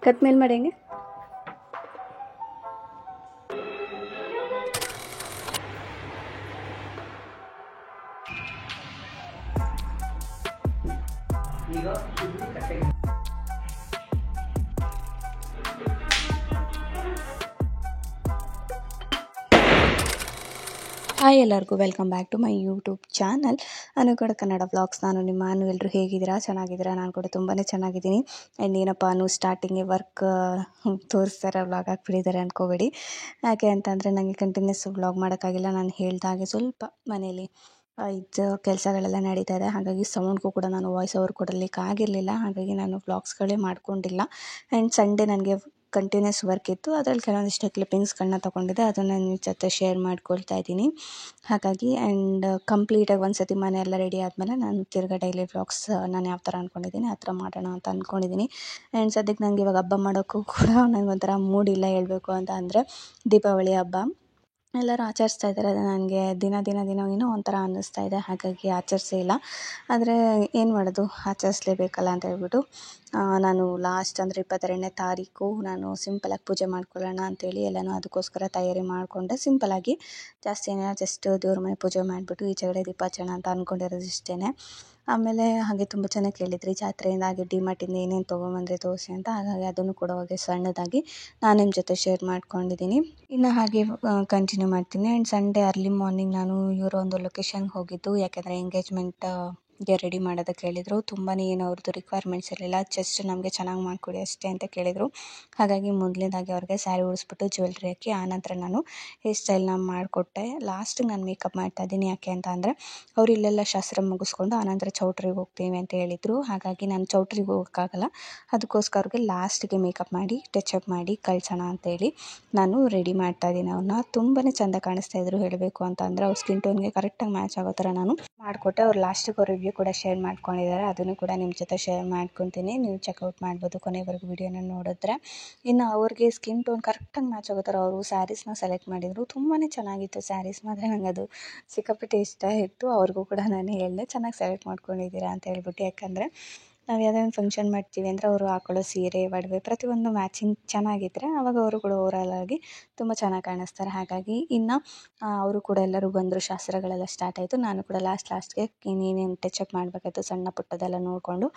Cut मेल मारेंगे। Hi ಎಲ್ಲರಿಗೂ welcome back to my YouTube channel ಅನುಕೂಡ ಕನ್ನಡ ವ್ಲಾಗ್ಸ್. ನಾನು ನಿಮ್ಮ ಎಲ್ಲರೂ ಹೇಗಿದ್ದೀರಾ? ಚೆನ್ನಾಗಿದ್ದೀರಾ? ನಾನು ಕೂಡ ತುಂಬಾ ಚೆನ್ನಾಗಿದ್ದೀನಿ. ಆ್ಯಂಡ್ ಏನಪ್ಪ ಸ್ಟಾರ್ಟಿಂಗ್ಗೆ ವರ್ಕ್ ತೋರಿಸ್ತಾರೆ, ವ್ಲಾಗ್ ಹಾಕ್ಬಿಟ್ಟಿದ್ದಾರೆ ಅಂದ್ಕೋಬೇಡಿ. ಯಾಕೆ ಅಂತಂದರೆ ನನಗೆ ಕಂಟಿನ್ಯೂಸ್ ವ್ಲಾಗ್ ಮಾಡೋಕ್ಕಾಗಿಲ್ಲ. ನಾನು ಹೇಳಿದಾಗೆ ಸ್ವಲ್ಪ ಮನೇಲಿ ಇದು ಕೆಲಸಗಳೆಲ್ಲ ನಡೀತಾ ಇದೆ, ಹಾಗಾಗಿ ಸೌಂಡ್ಗೂ ಕೂಡ ನಾನು ವಾಯ್ಸ್ ಓವರ್ ಕೊಡಲಿಕ್ಕೆ ಆಗಿರಲಿಲ್ಲ. ಹಾಗಾಗಿ ನಾನು ವ್ಲಾಗ್ಸ್ಗಳೇ ಮಾಡ್ಕೊಂಡಿಲ್ಲ. ಆ್ಯಂಡ್ ಸಂಡೇ ನನಗೆ ಕಂಟಿನ್ಯೂಸ್ ವರ್ಕ್ ಇತ್ತು, ಅದರಲ್ಲಿ ಕೆಲವೊಂದಿಷ್ಟು ಕ್ಲಿಪ್ಪಿಂಗ್ಸ್ಗಳನ್ನ ತೊಗೊಂಡಿದ್ದೆ, ಅದನ್ನು ನಿಮ್ಮ ಜೊತೆ ಶೇರ್ ಮಾಡ್ಕೊಳ್ತಾ ಇದ್ದೀನಿ. ಹಾಗಾಗಿ ಆ್ಯಂಡ್ ಕಂಪ್ಲೀಟಾಗಿ ಒಂದು ಸತಿ ಮನೆ ಎಲ್ಲ ರೆಡಿ ಆದಮೇಲೆ ನಾನು ತಿರ್ಗಾ ಡೈಲಿ ವ್ಲಾಗ್ಸ್ ನಾನು ಯಾವ ಥರ ಅಂದ್ಕೊಂಡಿದ್ದೀನಿ ಆ ಥರ ಮಾಡೋಣ ಅಂತ ಅಂದ್ಕೊಂಡಿದ್ದೀನಿ. ಆ್ಯಂಡ್ ಸದ್ಯಕ್ಕೆ ನನಗೆ ಇವಾಗ ಹಬ್ಬ ಮಾಡೋಕ್ಕೂ ಕೂಡ ನನಗೊಂಥರ ಮೂಡಿಲ್ಲ ಹೇಳಬೇಕು ಅಂತ. ಅಂದರೆ ದೀಪಾವಳಿ ಹಬ್ಬ ಎಲ್ಲರೂ ಆಚರಿಸ್ತಾ ಇದ್ದಾರೆ, ಅದು ನನಗೆ ದಿನ ಏನೋ ಒಂಥರ ಅನ್ನಿಸ್ತಾ ಇದೆ, ಹಾಗಾಗಿ ಆಚರಿಸೇ ಇಲ್ಲ. ಆದರೆ ಏನು ಮಾಡೋದು, ಆಚರಿಸ್ಲೇಬೇಕಲ್ಲ ಅಂತ ಹೇಳ್ಬಿಟ್ಟು ನಾನು ಲಾಸ್ಟ್ ಅಂದರೆ 22ನೇ ತಾರೀಕು ನಾನು ಸಿಂಪಲಾಗಿ ಪೂಜೆ ಮಾಡ್ಕೊಳ್ಳೋಣ ಅಂತೇಳಿ ಎಲ್ಲನೂ ಅದಕ್ಕೋಸ್ಕರ ತಯಾರಿ ಮಾಡಿಕೊಂಡೆ. ಸಿಂಪಲಾಗಿ ಜಾಸ್ತಿ ಏನಿಲ್ಲ, ಜಸ್ಟ್ ದೇವ್ರ ಮನೆ ಪೂಜೆ ಮಾಡಿಬಿಟ್ಟು ಈಚೆಗಡೆ ದೀಪ ಹಚ್ಚೋಣ ಅಂತ ಅಂದ್ಕೊಂಡಿರೋದು ಇಷ್ಟೇ. ಆಮೇಲೆ ಹಾಗೆ ತುಂಬ ಜನ ಕೇಳಿದ್ರಿ ಜಾತ್ರೆಯಿಂದ ಹಾಗೆ ಡಿಮಾರ್ಟಿಂದ ಏನೇನು ತೊಗೊಂಬಂದರೆ ತೋರಿಸಿ ಅಂತ. ಹಾಗಾಗಿ ಅದನ್ನು ಕೂಡ ಹೋಗಿ ಸಣ್ಣದಾಗಿ ನಾನು ನಿಮ್ಮ ಜೊತೆ ಶೇರ್ ಮಾಡ್ಕೊಂಡಿದ್ದೀನಿ. ಇನ್ನು ಹಾಗೆ ಕಂಟಿನ್ಯೂ ಮಾಡ್ತೀನಿ. ಆ್ಯಂಡ್ ಸಂಡೇ ಅರ್ಲಿ ಮಾರ್ನಿಂಗ್ ನಾನು ಇವರ ಒಂದು ಲೊಕೇಶನ್ಗೆ ಹೋಗಿದ್ದು, ಯಾಕೆಂದರೆ ಎಂಗೇಜ್ಮೆಂಟ್ಗೆ ರೆಡಿ ಮಾಡೋದಕ್ಕೆ ಹೇಳಿದರು. ತುಂಬಾ ಏನು ಅವ್ರದ್ದು ರಿಕ್ವೈರ್ಮೆಂಟ್ಸ್ ಇರಲಿಲ್ಲ, ಜಸ್ಟ್ ನಮಗೆ ಚೆನ್ನಾಗಿ ಮಾಡಿಕೊಡಿ ಅಷ್ಟೇ ಅಂತ ಕೇಳಿದರು. ಹಾಗಾಗಿ ಮೊದಲನೇದಾಗಿ ಅವ್ರಿಗೆ ಸ್ಯಾರಿ ಉಡಿಸ್ಬಿಟ್ಟು ಜ್ಯುವೆಲ್ರಿ ಹಾಕಿ ಆನಂತರ ನಾನು ಹೇರ್ ಸ್ಟೈಲ್ನ ಮಾಡಿಕೊಟ್ಟೆ. ಲಾಸ್ಟಿಗೆ ನಾನು ಮೇಕಪ್ ಮಾಡ್ತಾಯಿದ್ದೀನಿ. ಯಾಕೆ ಅಂತ ಅಂದರೆ ಅವ್ರು ಇಲ್ಲೆಲ್ಲ ಶಾಸ್ತ್ರ ಮುಗಿಸ್ಕೊಂಡು ಆನಂತರ ಚೌಟ್ರಿಗೆ ಹೋಗ್ತೀವಿ ಅಂತ ಹೇಳಿದರು. ಹಾಗಾಗಿ ನಾನು ಚೌಟ್ರಿಗೆ ಹೋಗೋಕ್ಕಾಗಲ್ಲ, ಅದಕ್ಕೋಸ್ಕರ ಅವ್ರಿಗೆ ಲಾಸ್ಟಿಗೆ ಮೇಕಪ್ ಮಾಡಿ ಟಚಪ್ ಮಾಡಿ ಕಳ್ಸೋಣ ಅಂತೇಳಿ ನಾನು ರೆಡಿ ಮಾಡ್ತಾಯಿದ್ದೀನಿ. ಅವ್ರನ್ನ ತುಂಬಾ ಚೆಂದ ಕಾಣಿಸ್ತಾಯಿದ್ರು ಹೇಳಬೇಕು ಅಂತ ಅಂದರೆ. ಅವ್ರ ಸ್ಕಿನ್ ಟೋನ್ಗೆ ಕರೆಕ್ಟಾಗಿ ಮ್ಯಾಚ್ ಆಗೋ ಥರ ನಾನು ಮಾಡಿಕೊಟ್ಟೆ. ಅವ್ರು ಲಾಸ್ಟಿಗೆ ಅವ್ರ ರಿವ್ಯೂ ಕೂಡ ಶೇರ್ ಮಾಡ್ಕೊಂಡಿದ್ದಾರೆ, ಅದನ್ನು ಕೂಡ ನಿಮ್ಮ ಜೊತೆ ಶೇರ್ ಮಾಡ್ಕೊತೀನಿ. ನೀವು ಚೆಕ್ಔಟ್ ಮಾಡ್ಬೋದು ಕೊನೆವರೆಗೂ ವಿಡಿಯೋನ ನೋಡಿದ್ರೆ. ಇನ್ನು ಅವ್ರಿಗೆ ಸ್ಕಿನ್ ಟೋನ್ ಕರೆಕ್ಟಾಗಿ ಮ್ಯಾಚ್ ಆಗೋ ಥರ ಅವರು ಸ್ಯಾರೀಸ್ನ ಸೆಲೆಕ್ಟ್ ಮಾಡಿದರು. ತುಂಬಾ ಚೆನ್ನಾಗಿತ್ತು ಸ್ಯಾರೀಸ್ ಮಾತ್ರ, ನನಗೆ ಅದು ಸಿಕ್ಕಾಪಟ್ಟೆ ಇಷ್ಟ ಇತ್ತು. ಅವ್ರಿಗೂ ಕೂಡ ನಾನು ಹೇಳಿದೆ ಚೆನ್ನಾಗಿ ಸೆಲೆಕ್ಟ್ ಮಾಡ್ಕೊಂಡಿದ್ದೀರಾ ಅಂತ ಹೇಳ್ಬಿಟ್ಟು. ಯಾಕಂದರೆ ನಾವು ಯಾವುದೇ ಒಂದು ಫಂಕ್ಷನ್ ಮಾಡ್ತೀವಿ ಅಂದರೆ ಅವರು ಹಾಕೊಳ್ಳೋ ಸೀರೆ ಒಡವೆ ಪ್ರತಿಯೊಂದು ಮ್ಯಾಚಿಂಗ್ ಚೆನ್ನಾಗಿದ್ದರೆ ಆವಾಗ ಅವರು ಕೂಡ ಓವರಾಲಾಗಿ ತುಂಬ ಚೆನ್ನಾಗಿ ಕಾಣಿಸ್ತಾರೆ. ಹಾಗಾಗಿ ಇನ್ನು ಅವರು ಕೂಡ ಎಲ್ಲರೂ ಬಂದರು, ಶಾಸ್ತ್ರಗಳೆಲ್ಲ ಸ್ಟಾರ್ಟ್ ಆಯಿತು. ನಾನು ಕೂಡ ಲಾಸ್ಟ್ಗೆ ಇನ್ನೇನೇನು ಟಚಪ್ ಮಾಡಬೇಕಾಯ್ತು ಸಣ್ಣ ಪುಟ್ಟದೆಲ್ಲ ನೋಡಿಕೊಂಡು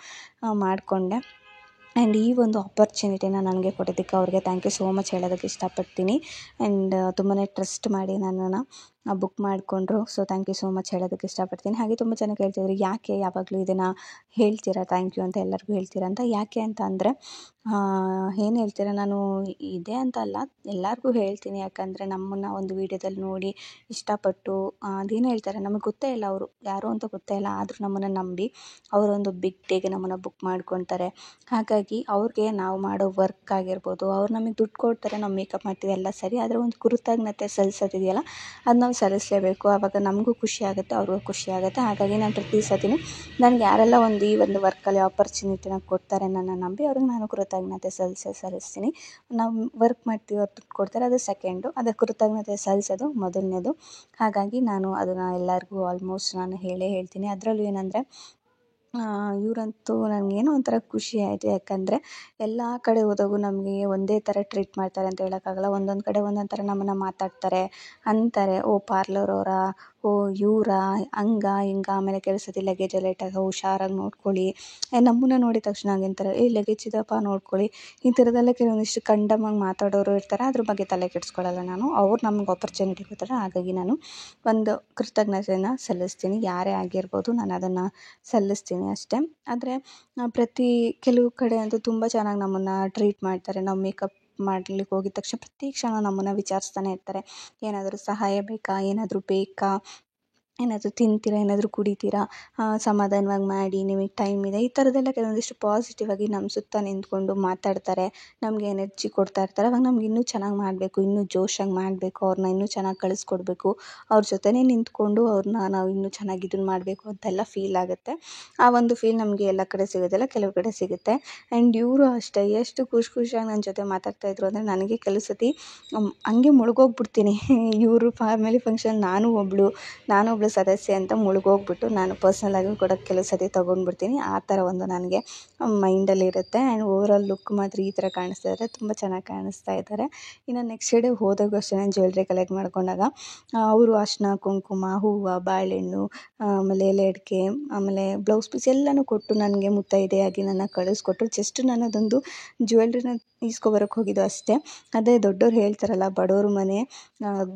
ಮಾಡಿಕೊಂಡೆ. ಆ್ಯಂಡ್ ಈ ಒಂದು ಆಪರ್ಚುನಿಟಿನ ನನಗೆ ಕೊಟ್ಟಿದ್ದಕ್ಕೆ ಅವ್ರಿಗೆ ಥ್ಯಾಂಕ್ ಯು ಸೋ ಮಚ್ ಹೇಳೋದಕ್ಕೆ ಇಷ್ಟಪಡ್ತೀನಿ. ಆ್ಯಂಡ್ ತುಂಬಾ ಟ್ರಸ್ಟ್ ಮಾಡಿ ನನ್ನನ್ನು ಬುಕ್ ಮಾಡಿಕೊಂಡ್ರು. So thank you so much ಹೇಳೋದಕ್ಕೆ ಇಷ್ಟಪಡ್ತೀನಿ. ಹಾಗೆ ತುಂಬ ಜನ ಕೇಳ್ತಿದ್ರು ಯಾಕೆ ಯಾವಾಗಲೂ ಇದನ್ನು ಹೇಳ್ತೀರಾ ಥ್ಯಾಂಕ್ ಯು ಅಂತ ಎಲ್ಲರಿಗೂ ಹೇಳ್ತೀರಾ ಅಂತ. ಯಾಕೆ ಅಂತ ಅಂದರೆ ಏನು ಹೇಳ್ತೀರಾ, ನಾನು ಇದೆ ಅಂತ ಅಲ್ಲ ಎಲ್ಲರಿಗೂ ಹೇಳ್ತೀನಿ. ಯಾಕಂದರೆ ನಮ್ಮನ್ನು ಒಂದು ವೀಡಿಯೋದಲ್ಲಿ ನೋಡಿ ಇಷ್ಟಪಟ್ಟು ಅದೇನು ಹೇಳ್ತಾರೆ, ನಮಗೆ ಗೊತ್ತೇ ಇಲ್ಲ ಅವರು ಯಾರು ಅಂತ ಗೊತ್ತೇ ಇಲ್ಲ, ಆದರೂ ನಮ್ಮನ್ನು ನಂಬಿ ಅವರೊಂದು ಬಿಗ್ ಡೇಗೆ ನಮ್ಮನ್ನು ಬುಕ್ ಮಾಡ್ಕೊತಾರೆ. ಹಾಗಾಗಿ ಅವ್ರಿಗೆ ನಾವು ಮಾಡೋ ವರ್ಕ್ ಆಗಿರ್ಬೋದು, ಅವ್ರು ನಮಗೆ ದುಡ್ಡು ಕೊಡ್ತಾರೆ, ನಾವು ಮೇಕಪ್ ಮಾಡ್ತೀವಿ ಎಲ್ಲ ಸರಿ, ಆದರೆ ಒಂದು ಕೃತಜ್ಞತೆ ಸಲ್ಲಿಸೋದಿದೆಯಲ್ಲ ಅದು ನಾವು ಸಲ್ಲಿಸಲೇಬೇಕು. ಆವಾಗ ನಮಗೂ ಖುಷಿ ಆಗುತ್ತೆ, ಅವ್ರಿಗೂ ಖುಷಿ ಆಗುತ್ತೆ. ಹಾಗಾಗಿ ನಾನು ಪ್ರತಿ ಸತಿನೂ ನನಗೆ ಯಾರೆಲ್ಲ ಈ ಒಂದು ವರ್ಕಲ್ಲಿ ಆಪರ್ಚುನಿಟಿನ ಕೊಡ್ತಾರೆ ನನ್ನ ನಂಬಿ, ಅವ್ರಿಗೆ ನಾನು ಕೃತಜ್ಞತೆ ಸಲ್ಲಿಸ್ತೀನಿ. ನಾವು ವರ್ಕ್ ಮಾಡ್ತೀವಿ, ಅವ್ರು ದುಡ್ಡು ಕೊಡ್ತಾರೆ, ಅದು ಸೆಕೆಂಡು, ಅದು ಕೃತಜ್ಞತೆ ಸಲ್ಲಿಸೋದು ಮೊದಲನೇದು. ಹಾಗಾಗಿ ನಾನು ಅದನ್ನು ಎಲ್ಲರಿಗೂ ಆಲ್ಮೋಸ್ಟ್ ನಾನು ಹೇಳ್ತೀನಿ. ಅದರಲ್ಲೂ ಏನಂದರೆ ಇವರಂತೂ ನನಗೇನೋ ಒಂಥರ ಖುಷಿ ಆಯಿತು. ಯಾಕಂದರೆ ಎಲ್ಲ ಕಡೆ ಹೋದಾಗೂ ನಮಗೆ ಒಂದೇ ಥರ ಟ್ರೀಟ್ ಮಾಡ್ತಾರೆ ಅಂತ ಹೇಳೋಕ್ಕಾಗಲ್ಲ. ಒಂದೊಂದು ಕಡೆ ಒಂದೊಂದು ಥರ ನಮ್ಮನ್ನು ಮಾತಾಡ್ತಾರೆ ಅಂತಾರೆ, ಓ ಪಾರ್ಲರ್ ಅವರಾ, ಓ ಇವರಾ, ಹಂಗೆ ಹಿಂಗೆ. ಆಮೇಲೆ ಕೆಲಸದ ಲಗೇಜ್ ಎಲ್ಲ ಇಟ್ಟಾಗ ಹುಷಾರಾಗಿ ನೋಡ್ಕೊಳ್ಳಿ. ನಮ್ಮನ್ನು ನೋಡಿದ ತಕ್ಷಣ ಅಂತಾರೆ ಲಗೇಜ್ ಇದಪ್ಪ ನೋಡ್ಕೊಳ್ಳಿ. ಈ ಥರದ್ದೆಲ್ಲ ಕೆಲವೊಂದಿಷ್ಟು ಕಂಡಮಾಗಿ ಮಾತಾಡೋರು ಇರ್ತಾರೆ, ಅದ್ರ ಬಗ್ಗೆ ತಲೆ ಕೆಡಿಸ್ಕೊಳ್ಳಲ್ಲ ನಾನು. ಅವ್ರು ನಮ್ಗೆ ಆಪರ್ಚುನಿಟಿ ಕೊಡ್ತಾರೆ, ಹಾಗಾಗಿ ನಾನು ಒಂದು ಕೃತಜ್ಞತೆಯನ್ನು ಸಲ್ಲಿಸ್ತೀನಿ. ಯಾರೇ ಆಗಿರ್ಬೋದು ನಾನು ಅದನ್ನು ಸಲ್ಲಿಸ್ತೀನಿ ಅಷ್ಟೇ. ಆದರೆ ಕೆಲವು ಕಡೆ ಅಂತೂ ತುಂಬ ಚೆನ್ನಾಗಿ ನಮ್ಮನ್ನು ಟ್ರೀಟ್ ಮಾಡ್ತಾರೆ. ನಾವು ಮೇಕಪ್ ಮಾಡಲಿಕ್ಕೆ ಹೋಗಿದ ತಕ್ಷಣ ಪ್ರತಿ ಕ್ಷಣ ನಮ್ಮನ್ನು ವಿಚಾರಿಸ್ತಾನೆ ಇರ್ತಾರೆ. ಏನಾದರೂ ಸಹಾಯ ಬೇಕಾ, ಏನಾದರೂ ಬೇಕಾ, ಏನಾದರೂ ತಿಂತೀರಾ, ಏನಾದರೂ ಕುಡಿತೀರಾ, ಸಮಾಧಾನವಾಗಿ ಮಾಡಿ, ನಿಮಗೆ ಟೈಮ್ ಇದೆ, ಈ ಥರದ್ದೆಲ್ಲ ಕೆಲವೊಂದಿಷ್ಟು ಪಾಸಿಟಿವ್ ಆಗಿ ನಮ್ಮ ಸುತ್ತ ನಿಂತ್ಕೊಂಡು ಮಾತಾಡ್ತಾರೆ, ನಮಗೆ ಎನರ್ಜಿ ಕೊಡ್ತಾ ಇರ್ತಾರೆ. ಅವಾಗ ನಮ್ಗೆ ಇನ್ನೂ ಚೆನ್ನಾಗಿ ಮಾಡಬೇಕು, ಇನ್ನೂ ಜೋಶಾಗಿ ಮಾಡಬೇಕು, ಅವ್ರನ್ನ ಇನ್ನೂ ಚೆನ್ನಾಗಿ ಕಳಿಸ್ಕೊಡ್ಬೇಕು, ಅವ್ರ ಜೊತೆನೇ ನಿಂತ್ಕೊಂಡು ಅವ್ರನ್ನ ನಾವು ಇನ್ನೂ ಚೆನ್ನಾಗಿ ಇದನ್ನು ಮಾಡಬೇಕು ಅಂತೆಲ್ಲ ಫೀಲ್ ಆಗುತ್ತೆ. ಆ ಒಂದು ಫೀಲ್ ನಮಗೆ ಎಲ್ಲ ಕಡೆ ಸಿಗೋದಿಲ್ಲ, ಕೆಲವು ಕಡೆ ಸಿಗುತ್ತೆ. ಆ್ಯಂಡ್ ಇವರು ಅಷ್ಟೇ ಎಷ್ಟು ಖುಷಿಯಾಗಿ ನನ್ನ ಜೊತೆ ಮಾತಾಡ್ತಾಯಿದ್ರು ಅಂದರೆ ನನಗೆ ಕೆಲವು ಸತಿ ಹಂಗೆ ಮುಳುಗೋಗ್ಬಿಡ್ತೀನಿ. ಇವರು ಫ್ಯಾಮಿಲಿ ಫಂಕ್ಷನ್ ನಾನು ಒಬ್ಬಳು ಮನೆಯಲ್ಲೂ ಸದಸ್ಯೆ ಅಂತ ಮುಳುಗೋಗ್ಬಿಟ್ಟು ನಾನು ಪರ್ಸ್ನಲಾಗಿ ಕೂಡ ಕೆಲವು ಸತಿ ತೊಗೊಂಡ್ಬಿಡ್ತೀನಿ. ಆ ಥರ ಒಂದು ನನಗೆ ಮೈಂಡಲ್ಲಿರುತ್ತೆ. ಆ್ಯಂಡ್ ಓವರಾಲ್ ಲುಕ್ ಮಾತ್ರ ಈ ಥರ ಕಾಣಿಸ್ತಾ ಇದ್ದಾರೆ, ತುಂಬ ಚೆನ್ನಾಗಿ ಕಾಣಿಸ್ತಾ ಇದ್ದಾರೆ. ಇನ್ನು ನೆಕ್ಸ್ಟ್ ಡೇ ಹೋದಾಗೂ ಅಷ್ಟೇ ನಾನು ಜ್ಯುವೆಲ್ರಿ ಕಲೆಕ್ಟ್ ಮಾಡ್ಕೊಂಡಾಗ ಅವರು ಅರಿಶಿನ, ಕುಂಕುಮ, ಹೂವು, ಬಾಳೆಹಣ್ಣು, ಆಮೇಲೆ ಎಲೆ ಅಡಿಕೆ, ಆಮೇಲೆ ಬ್ಲೌಸ್ ಪೀಸ್ ಎಲ್ಲನೂ ಕೊಟ್ಟು ನನಗೆ ಮುತ್ತೈದೆಯಾಗಿ ನನ್ನ ಕಳಿಸ್ಕೊಟ್ರು. ಜಸ್ಟ್ ನಾನು ಅದೊಂದು ಜ್ಯುವೆಲ್ರಿನ ಈಸ್ಕೊಬರೋಕ್ಕೆ ಹೋಗಿದ್ದು ಅಷ್ಟೇ. ಅದೇ ದೊಡ್ಡೋರು ಹೇಳ್ತಾರಲ್ಲ, ಬಡವ್ರ ಮನೆ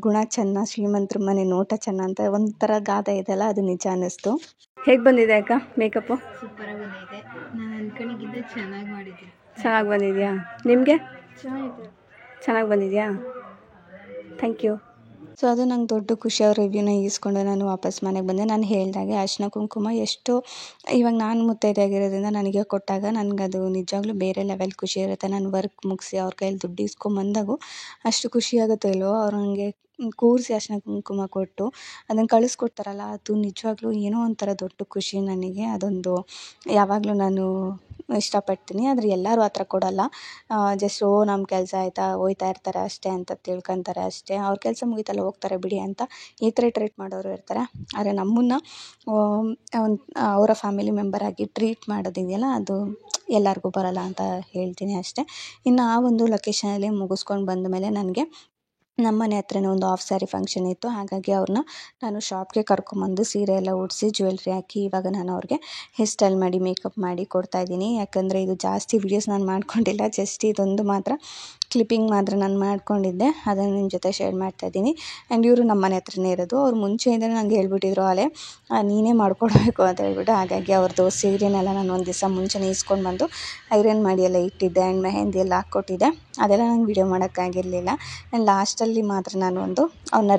ಗುಣ ಚೆನ್ನ, ಶ್ರೀಮಂತರ ಮನೆ ನೋಟ ಚೆನ್ನ ಅಂತ ಒಂಥರ ಗಾದೆ ಇದೆಲ್ಲ, ಅದು ನಿಜ ಅನ್ನಿಸ್ತು. ಹೇಗೆ ಬಂದಿದೆ ಅಕ್ಕ ಮೇಕಪ್ಪು? ಸೂಪರಾಗಿ ಬಂದೈತೆ. ನಾನು ಅನ್ಕೊಂಡಿದ್ದೆ ಚೆನ್ನಾಗಿ ಮಾಡಿದ್ದೆ. ಚೆನ್ನಾಗಿ ಬಂದಿದೆಯಾ? ನಿಮಗೆ ಚೆನ್ನಾಗಿದೆ. ಚೆನ್ನಾಗಿ ಬಂದಿದೆಯಾ? Thank you. ಸೊ ಅದು ನಂಗೆ ದೊಡ್ಡ ಖುಷಿ. ಅವ್ರ ರಿವ್ಯೂನ ಈಸ್ಕೊಂಡು ನಾನು ವಾಪಸ್ ಮನೆಗೆ ಬಂದೆ. ನಾನು ಹೇಳಿದಾಗೆ ಅರಿಶಿನ ಕುಂಕುಮ ಎಷ್ಟು ಇವಾಗ ನಾನು ಮುತ್ತೈದೆ ಆಗಿರೋದ್ರಿಂದ ನನಗೆ ಕೊಟ್ಟಾಗ ನನಗದು ನಿಜವಾಗ್ಲೂ ಬೇರೆ ಲೆವೆಲ್ ಖುಷಿ ಇರುತ್ತೆ. ನಾನು ವರ್ಕ್ ಮುಗಿಸಿ ಅವ್ರ ಕೈಯಲ್ಲಿ ದುಡ್ಡು ಇಸ್ಕೊಂಬಂದಾಗೂ ಅಷ್ಟು ಖುಷಿ ಆಗುತ್ತೋ ಇಲ್ವೋ, ಅವ್ರು ನನಗೆ ಕೂರಿಸಿ ಅರಿಶಿನ ಕುಂಕುಮ ಕೊಟ್ಟು ಅದನ್ನು ಕಳಿಸ್ಕೊಡ್ತಾರಲ್ಲ, ಅದು ನಿಜವಾಗ್ಲೂ ಏನೋ ಒಂಥರ ದೊಡ್ಡ ಖುಷಿ ನನಗೆ. ಅದೊಂದು ಯಾವಾಗಲೂ ನಾನು ಇಷ್ಟಪಡ್ತೀನಿ. ಆದರೆ ಎಲ್ಲರೂ ಆ ಥರ ಕೊಡೋಲ್ಲ. ಜಸ್ಟ್ ನಮ್ಮ ಕೆಲಸ ಆಯಿತಾ, ಹೋಯ್ತಾ ಇರ್ತಾರೆ ಅಷ್ಟೇ ಅಂತ ತಿಳ್ಕೊತಾರೆ ಅಷ್ಟೇ. ಅವ್ರ ಕೆಲಸ ಮುಗೀತಲ್ಲ ಹೋಗ್ತಾರೆ ಬಿಡಿ ಅಂತ ಈ ಥರ ಟ್ರೀಟ್ ಮಾಡೋರು ಇರ್ತಾರೆ. ಆದರೆ ನಮ್ಮನ್ನು ಅವರ ಫ್ಯಾಮಿಲಿ ಮೆಂಬರಾಗಿ ಟ್ರೀಟ್ ಮಾಡೋದಿದೆಯಲ್ಲ, ಅದು ಎಲ್ಲರಿಗೂ ಬರೋಲ್ಲ ಅಂತ ಹೇಳ್ತೀನಿ ಅಷ್ಟೇ. ಇನ್ನು ಆ ಒಂದು ಲೊಕೇಶನಲ್ಲಿ ಮುಗಿಸ್ಕೊಂಡು ಬಂದ ಮೇಲೆ ನನಗೆ ನಮ್ಮ ಮನೆ ಹತ್ರನೇ ಒಂದು ಹಾಫ್ ಸ್ಯಾರಿ ಫಂಕ್ಷನ್ ಇತ್ತು. ಹಾಗಾಗಿ ಅವ್ರನ್ನ ನಾನು ಶಾಪ್ಗೆ ಕರ್ಕೊಂಬಂದು ಸೀರೆ ಎಲ್ಲ ಉಡಿಸಿ ಜ್ಯುವೆಲ್ರಿ ಹಾಕಿ ಇವಾಗ ನಾನು ಅವ್ರಿಗೆ ಹೇರ್ ಸ್ಟೈಲ್ ಮಾಡಿ ಮೇಕಪ್ ಮಾಡಿ ಕೊಡ್ತಾಯಿದ್ದೀನಿ. ಯಾಕಂದರೆ ಇದು ಜಾಸ್ತಿ ವೀಡಿಯೋಸ್ ನಾನು ಮಾಡ್ಕೊಂಡಿಲ್ಲ, ಜಸ್ಟ್ ಇದೊಂದು ಮಾತ್ರ ಕ್ಲಿಪ್ಪಿಂಗ್ ಮಾತ್ರ ನಾನು ಮಾಡ್ಕೊಂಡಿದ್ದೆ, ಅದನ್ನು ನಿಮ್ಮ ಜೊತೆ ಶೇರ್ ಮಾಡ್ತಾಯಿದ್ದೀನಿ. ಆ್ಯಂಡ್ ಇವರು ನಮ್ಮ ಮನೆ ಹತ್ರನೇ ಇರೋದು. ಅವ್ರು ಮುಂಚೆಯಿಂದಲೇ ನಂಗೆ ಹೇಳ್ಬಿಟ್ಟಿದ್ರು, ಅಲ್ಲೇ ನೀನೇ ಮಾಡ್ಕೊಡ್ಬೇಕು ಅಂತ ಹೇಳ್ಬಿಟ್ಟು. ಹಾಗಾಗಿ ಅವ್ರದ್ದು ಸೀರೆನೆಲ್ಲ ನಾನು ಒಂದು ದಿವಸ ಮುಂಚೆನೇ ಇಸ್ಕೊಂಡು ಬಂದು ಐರನ್ ಮಾಡಿ ಎಲ್ಲ ಇಟ್ಟಿದ್ದೆ. ಆ್ಯಂಡ್ ಮೆಹಂದಿ ಎಲ್ಲ ಹಾಕ್ಕೊಟ್ಟಿದ್ದೆ. ಅದೆಲ್ಲ ನಂಗೆ ವೀಡಿಯೋ ಮಾಡೋಕ್ಕಾಗಿರಲಿಲ್ಲ. ಆ್ಯಂಡ್ ಲಾಸ್ಟಲ್ಲಿ ಮಾತ್ರ ನಾನು ಅವ್ರನ್ನ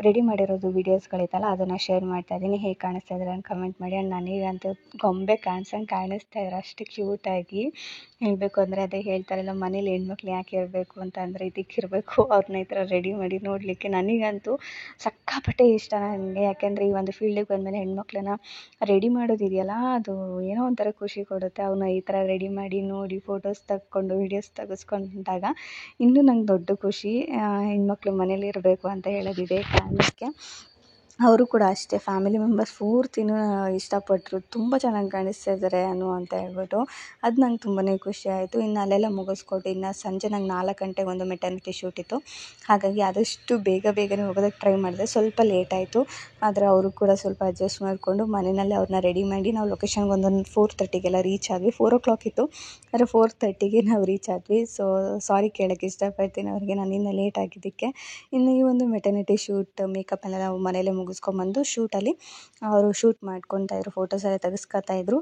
ರೆಡಿ ಮಾಡಿರೋದು ವೀಡಿಯೋಸ್ಗಳಿತ್ತಲ್ಲ, ಅದನ್ನು ಶೇರ್ ಮಾಡ್ತಾಯಿದ್ದೀನಿ. ಹೇಗೆ ಕಾಣಿಸ್ತಾ ಇದ್ದಾರೆ ಅಂತ ಕಮೆಂಟ್ ಮಾಡಿ. ಆ್ಯಂಡ್ ನನಗಂತೂ ಗೊಂಬೆ ಕಾಣಿಸ್ತಾ ಇದ್ದಾರೆ, ಅಷ್ಟು ಕ್ಯೂಟಾಗಿ. ಹೇಳಬೇಕು ಅಂದರೆ ಅದೇ ಹೇಳ್ತಾರಲ್ಲ, ಮನೇಲಿ ಹೆಣ್ಮಕ್ಳು ಯಾಕೆ ಇರಬೇಕು ಅಂತ ಅಂದರೆ ಇದಕ್ಕಿರಬೇಕು. ಅವ್ರನ್ನ ಈ ಥರ ರೆಡಿ ಮಾಡಿ ನೋಡಲಿಕ್ಕೆ ನನಗಂತೂ ಸಿಕ್ಕಾಪಟ್ಟೆ ಇಷ್ಟ ನನಗೆ. ಯಾಕೆಂದರೆ ಈ ಒಂದು ಫೀಲ್ಡಿಗೆ ಬಂದಮೇಲೆ ಹೆಣ್ಮಕ್ಳನ್ನ ರೆಡಿ ಮಾಡೋದಿದೆಯಲ್ಲ, ಅದು ಏನೋ ಒಂಥರ ಖುಷಿ ಕೊಡುತ್ತೆ. ಅವ್ರನ್ನ ಈ ಥರ ರೆಡಿ ಮಾಡಿ ನೋಡಿ ಫೋಟೋಸ್ ತೆಕ್ಕೊಂಡು ವೀಡಿಯೋಸ್ ತೆಗೆಸ್ಕೊಂಡಾಗ ಇನ್ನೂ ನಂಗೆ ದೊಡ್ಡ ಖುಷಿ. ಹೆಣ್ಮಕ್ಳು ಮನೇಲಿ ಇರಬೇಕು ಅಂತ ಹೇಳೋದಿದೆ ಕಾರಣಕ್ಕೆ. ಅವರು ಕೂಡ ಅಷ್ಟೇ, ಫ್ಯಾಮಿಲಿ ಮೆಂಬರ್ಸ್ ಪೂರ್ತಿನೂ ಇಷ್ಟಪಟ್ಟರು, ತುಂಬ ಚೆನ್ನಾಗಿ ಕಾಣಿಸ್ತಾ ಇದ್ದಾರೆ ಅಂತ ಹೇಳ್ಬಿಟ್ಟು. ಅದು ನಂಗೆ ತುಂಬಾ ಖುಷಿ ಆಯಿತು. ಇನ್ನು ಅಲ್ಲೆಲ್ಲ ಮುಗಿಸ್ಕೊಟ್ಟು ಇನ್ನು ಸಂಜೆ ನಂಗೆ 4 ಗಂಟೆಗೆ ಒಂದು ಮೆಟರ್ನಿಟಿ ಶೂಟ್ ಇತ್ತು. ಹಾಗಾಗಿ ಆದಷ್ಟು ಬೇಗನೆ ಹೋಗೋದಕ್ಕೆ ಟ್ರೈ ಮಾಡಿದೆ. ಸ್ವಲ್ಪ ಲೇಟ್ ಆಯಿತು, ಆದರೆ ಅವರು ಕೂಡ ಸ್ವಲ್ಪ ಅಡ್ಜಸ್ಟ್ ಮಾಡಿಕೊಂಡು ಮನೆಯಲ್ಲೇ ಅವ್ರನ್ನ ರೆಡಿ ಮಾಡಿ ನಾವು ಲೊಕೇಶನ್ಗೆ ಒಂದು 4:30ಗೆಲ್ಲ ರೀಚ್ ಆದ್ವಿ. 4 o'clock ಇತ್ತು, ಆದರೆ 4:30ಗೆ ನಾವು ರೀಚ್ ಆದ್ವಿ. ಸೊ ಸಾರಿ ಕೇಳೋಕ್ಕೆ ಇಷ್ಟಪಡ್ತೀನಿ ಅವರಿಗೆ ನನ್ನಿಂದ ಲೇಟ್ ಆಗಿದ್ದಕ್ಕೆ. ಇನ್ನು ಈ ಒಂದು ಮೆಟರ್ನಿಟಿ ಶೂಟ್ ಮೇಕಪ್ ಎಲ್ಲ ನಾವು ಮನೆಯಲ್ಲೇ ಮುಗಿಸ್ಕೊಂಬಂದು ಶೂಟಲ್ಲಿ ಅವರು ಶೂಟ್ ಮಾಡ್ಕೊತಾಯಿದ್ರು, ಫೋಟೋಸ್ ಎಲ್ಲ ತೆಗೆಸ್ಕೊತಾಯಿದ್ರು.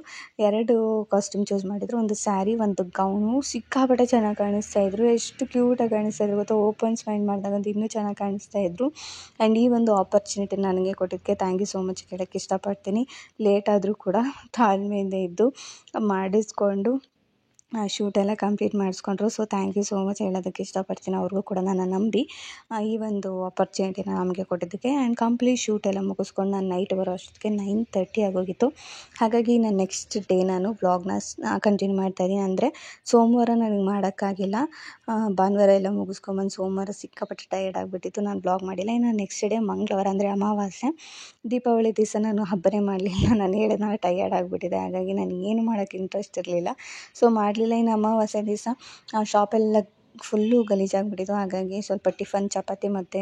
2 ಕಾಸ್ಟ್ಯೂಮ್ ಚೂಸ್ ಮಾಡಿದರು, ಒಂದು ಸ್ಯಾರಿ, ಒಂದು ಗೌನು. ಸಿಕ್ಕಾಪಟ್ಟೆ ಚೆನ್ನಾಗಿ ಕಾಣಿಸ್ತಾಯಿದ್ರು, ಎಷ್ಟು ಕ್ಯೂಟಾಗಿ ಕಾಣಿಸ್ತಾಯಿದ್ರು ಗೊತ್ತಾ. ಓಪನ್ ಸ್ಮೈಲ್ ಮಾಡಿದಾಗಂತೂ ಇನ್ನೂ ಚೆನ್ನಾಗಿ ಕಾಣಿಸ್ತಾಯಿದ್ರು. ಆ್ಯಂಡ್ ಈ ಒಂದು ಆಪರ್ಚುನಿಟಿ ನನಗೆ ಕೊಟ್ಟಿದ್ದಕ್ಕೆ ಥ್ಯಾಂಕ್ ಯು ಸೋ ಮಚ್ ಕೇಳೋಕ್ಕೆ ಇಷ್ಟಪಡ್ತೀನಿ. ಲೇಟ್ ಆದರೂ ಕೂಡ ತಾಳ್ಮೆಯಿಂದ ಇದ್ದು ಮಾಡಿಸ್ಕೊಂಡು ಶೂಟೆಲ್ಲ ಕಂಪ್ಲೀಟ್ ಮಾಡಿಸ್ಕೊಂಡ್ರು. So thank you so much ಹೇಳೋದಕ್ಕೆ ಇಷ್ಟಪಡ್ತೀನಿ. ಅವ್ರಿಗೂ ಕೂಡ ನನ್ನ ನಂಬಿ ಈ ಒಂದು ಆಪರ್ಚುನಿಟಿನ ನಮಗೆ ಕೊಟ್ಟಿದ್ದಕ್ಕೆ. ಆ್ಯಂಡ್ ಕಂಪ್ಲೀಟ್ ಶೂಟೆಲ್ಲ ಮುಗಿಸ್ಕೊಂಡು ನಾನು ನೈಟ್ ಬರೋ ಅಷ್ಟೊತ್ತಿಗೆ 9:30 ಆಗೋಗಿತ್ತು. ಹಾಗಾಗಿ ನಾನು ನೆಕ್ಸ್ಟ್ ಡೇ ನಾನು ವ್ಲಾಗ್ನ ಕಂಟಿನ್ಯೂ ಮಾಡ್ತಾಯಿದ್ದೀನಿ. ಅಂದರೆ ಸೋಮವಾರ ನನಗೆ ಮಾಡೋಕ್ಕಾಗಿಲ್ಲ, ಭಾನುವಾರ ಎಲ್ಲ ಮುಗಿಸ್ಕೊಂಬಂದು ಸೋಮವಾರ ಸಿಕ್ಕಾಪಟ್ಟೆ ಟಯರ್ಡ್ ಆಗಿಬಿಟ್ಟಿತ್ತು, ನಾನು ವ್ಲಾಗ್ ಮಾಡಿಲ್ಲ. ಇನ್ನು ನೆಕ್ಸ್ಟ್ ಡೇ ಮಂಗಳವಾರ ಅಂದರೆ ಅಮಾವಾಸ್ಯೆ, ದೀಪಾವಳಿ ದಿವಸ ನಾನು ಹಬ್ಬನೇ ಮಾಡಲಿಲ್ಲ. ನಾನು ಹೇಳಿದ್ನಲ್ಲ ಟಯರ್ಡ್ ಆಗಿಬಿಟ್ಟಿದೆ, ಹಾಗಾಗಿ ನನಗೇನು ಮಾಡೋಕ್ಕೆ ಇಂಟ್ರೆಸ್ಟ್ ಇರಲಿಲ್ಲ. ಸೊ ಮಾಡಲಿಲ್ಲ. ಇನ್ನು ಅಮಾವಾಸ್ಯೆ ದಿವಸ ಶಾಪೆಲ್ಲ ಫುಲ್ಲು ಗಲೀಜಾಗಿಬಿಟ್ಟಿತ್ತು. ಹಾಗಾಗಿ ಸ್ವಲ್ಪ ಟಿಫನ್ ಚಪಾತಿ ಮತ್ತು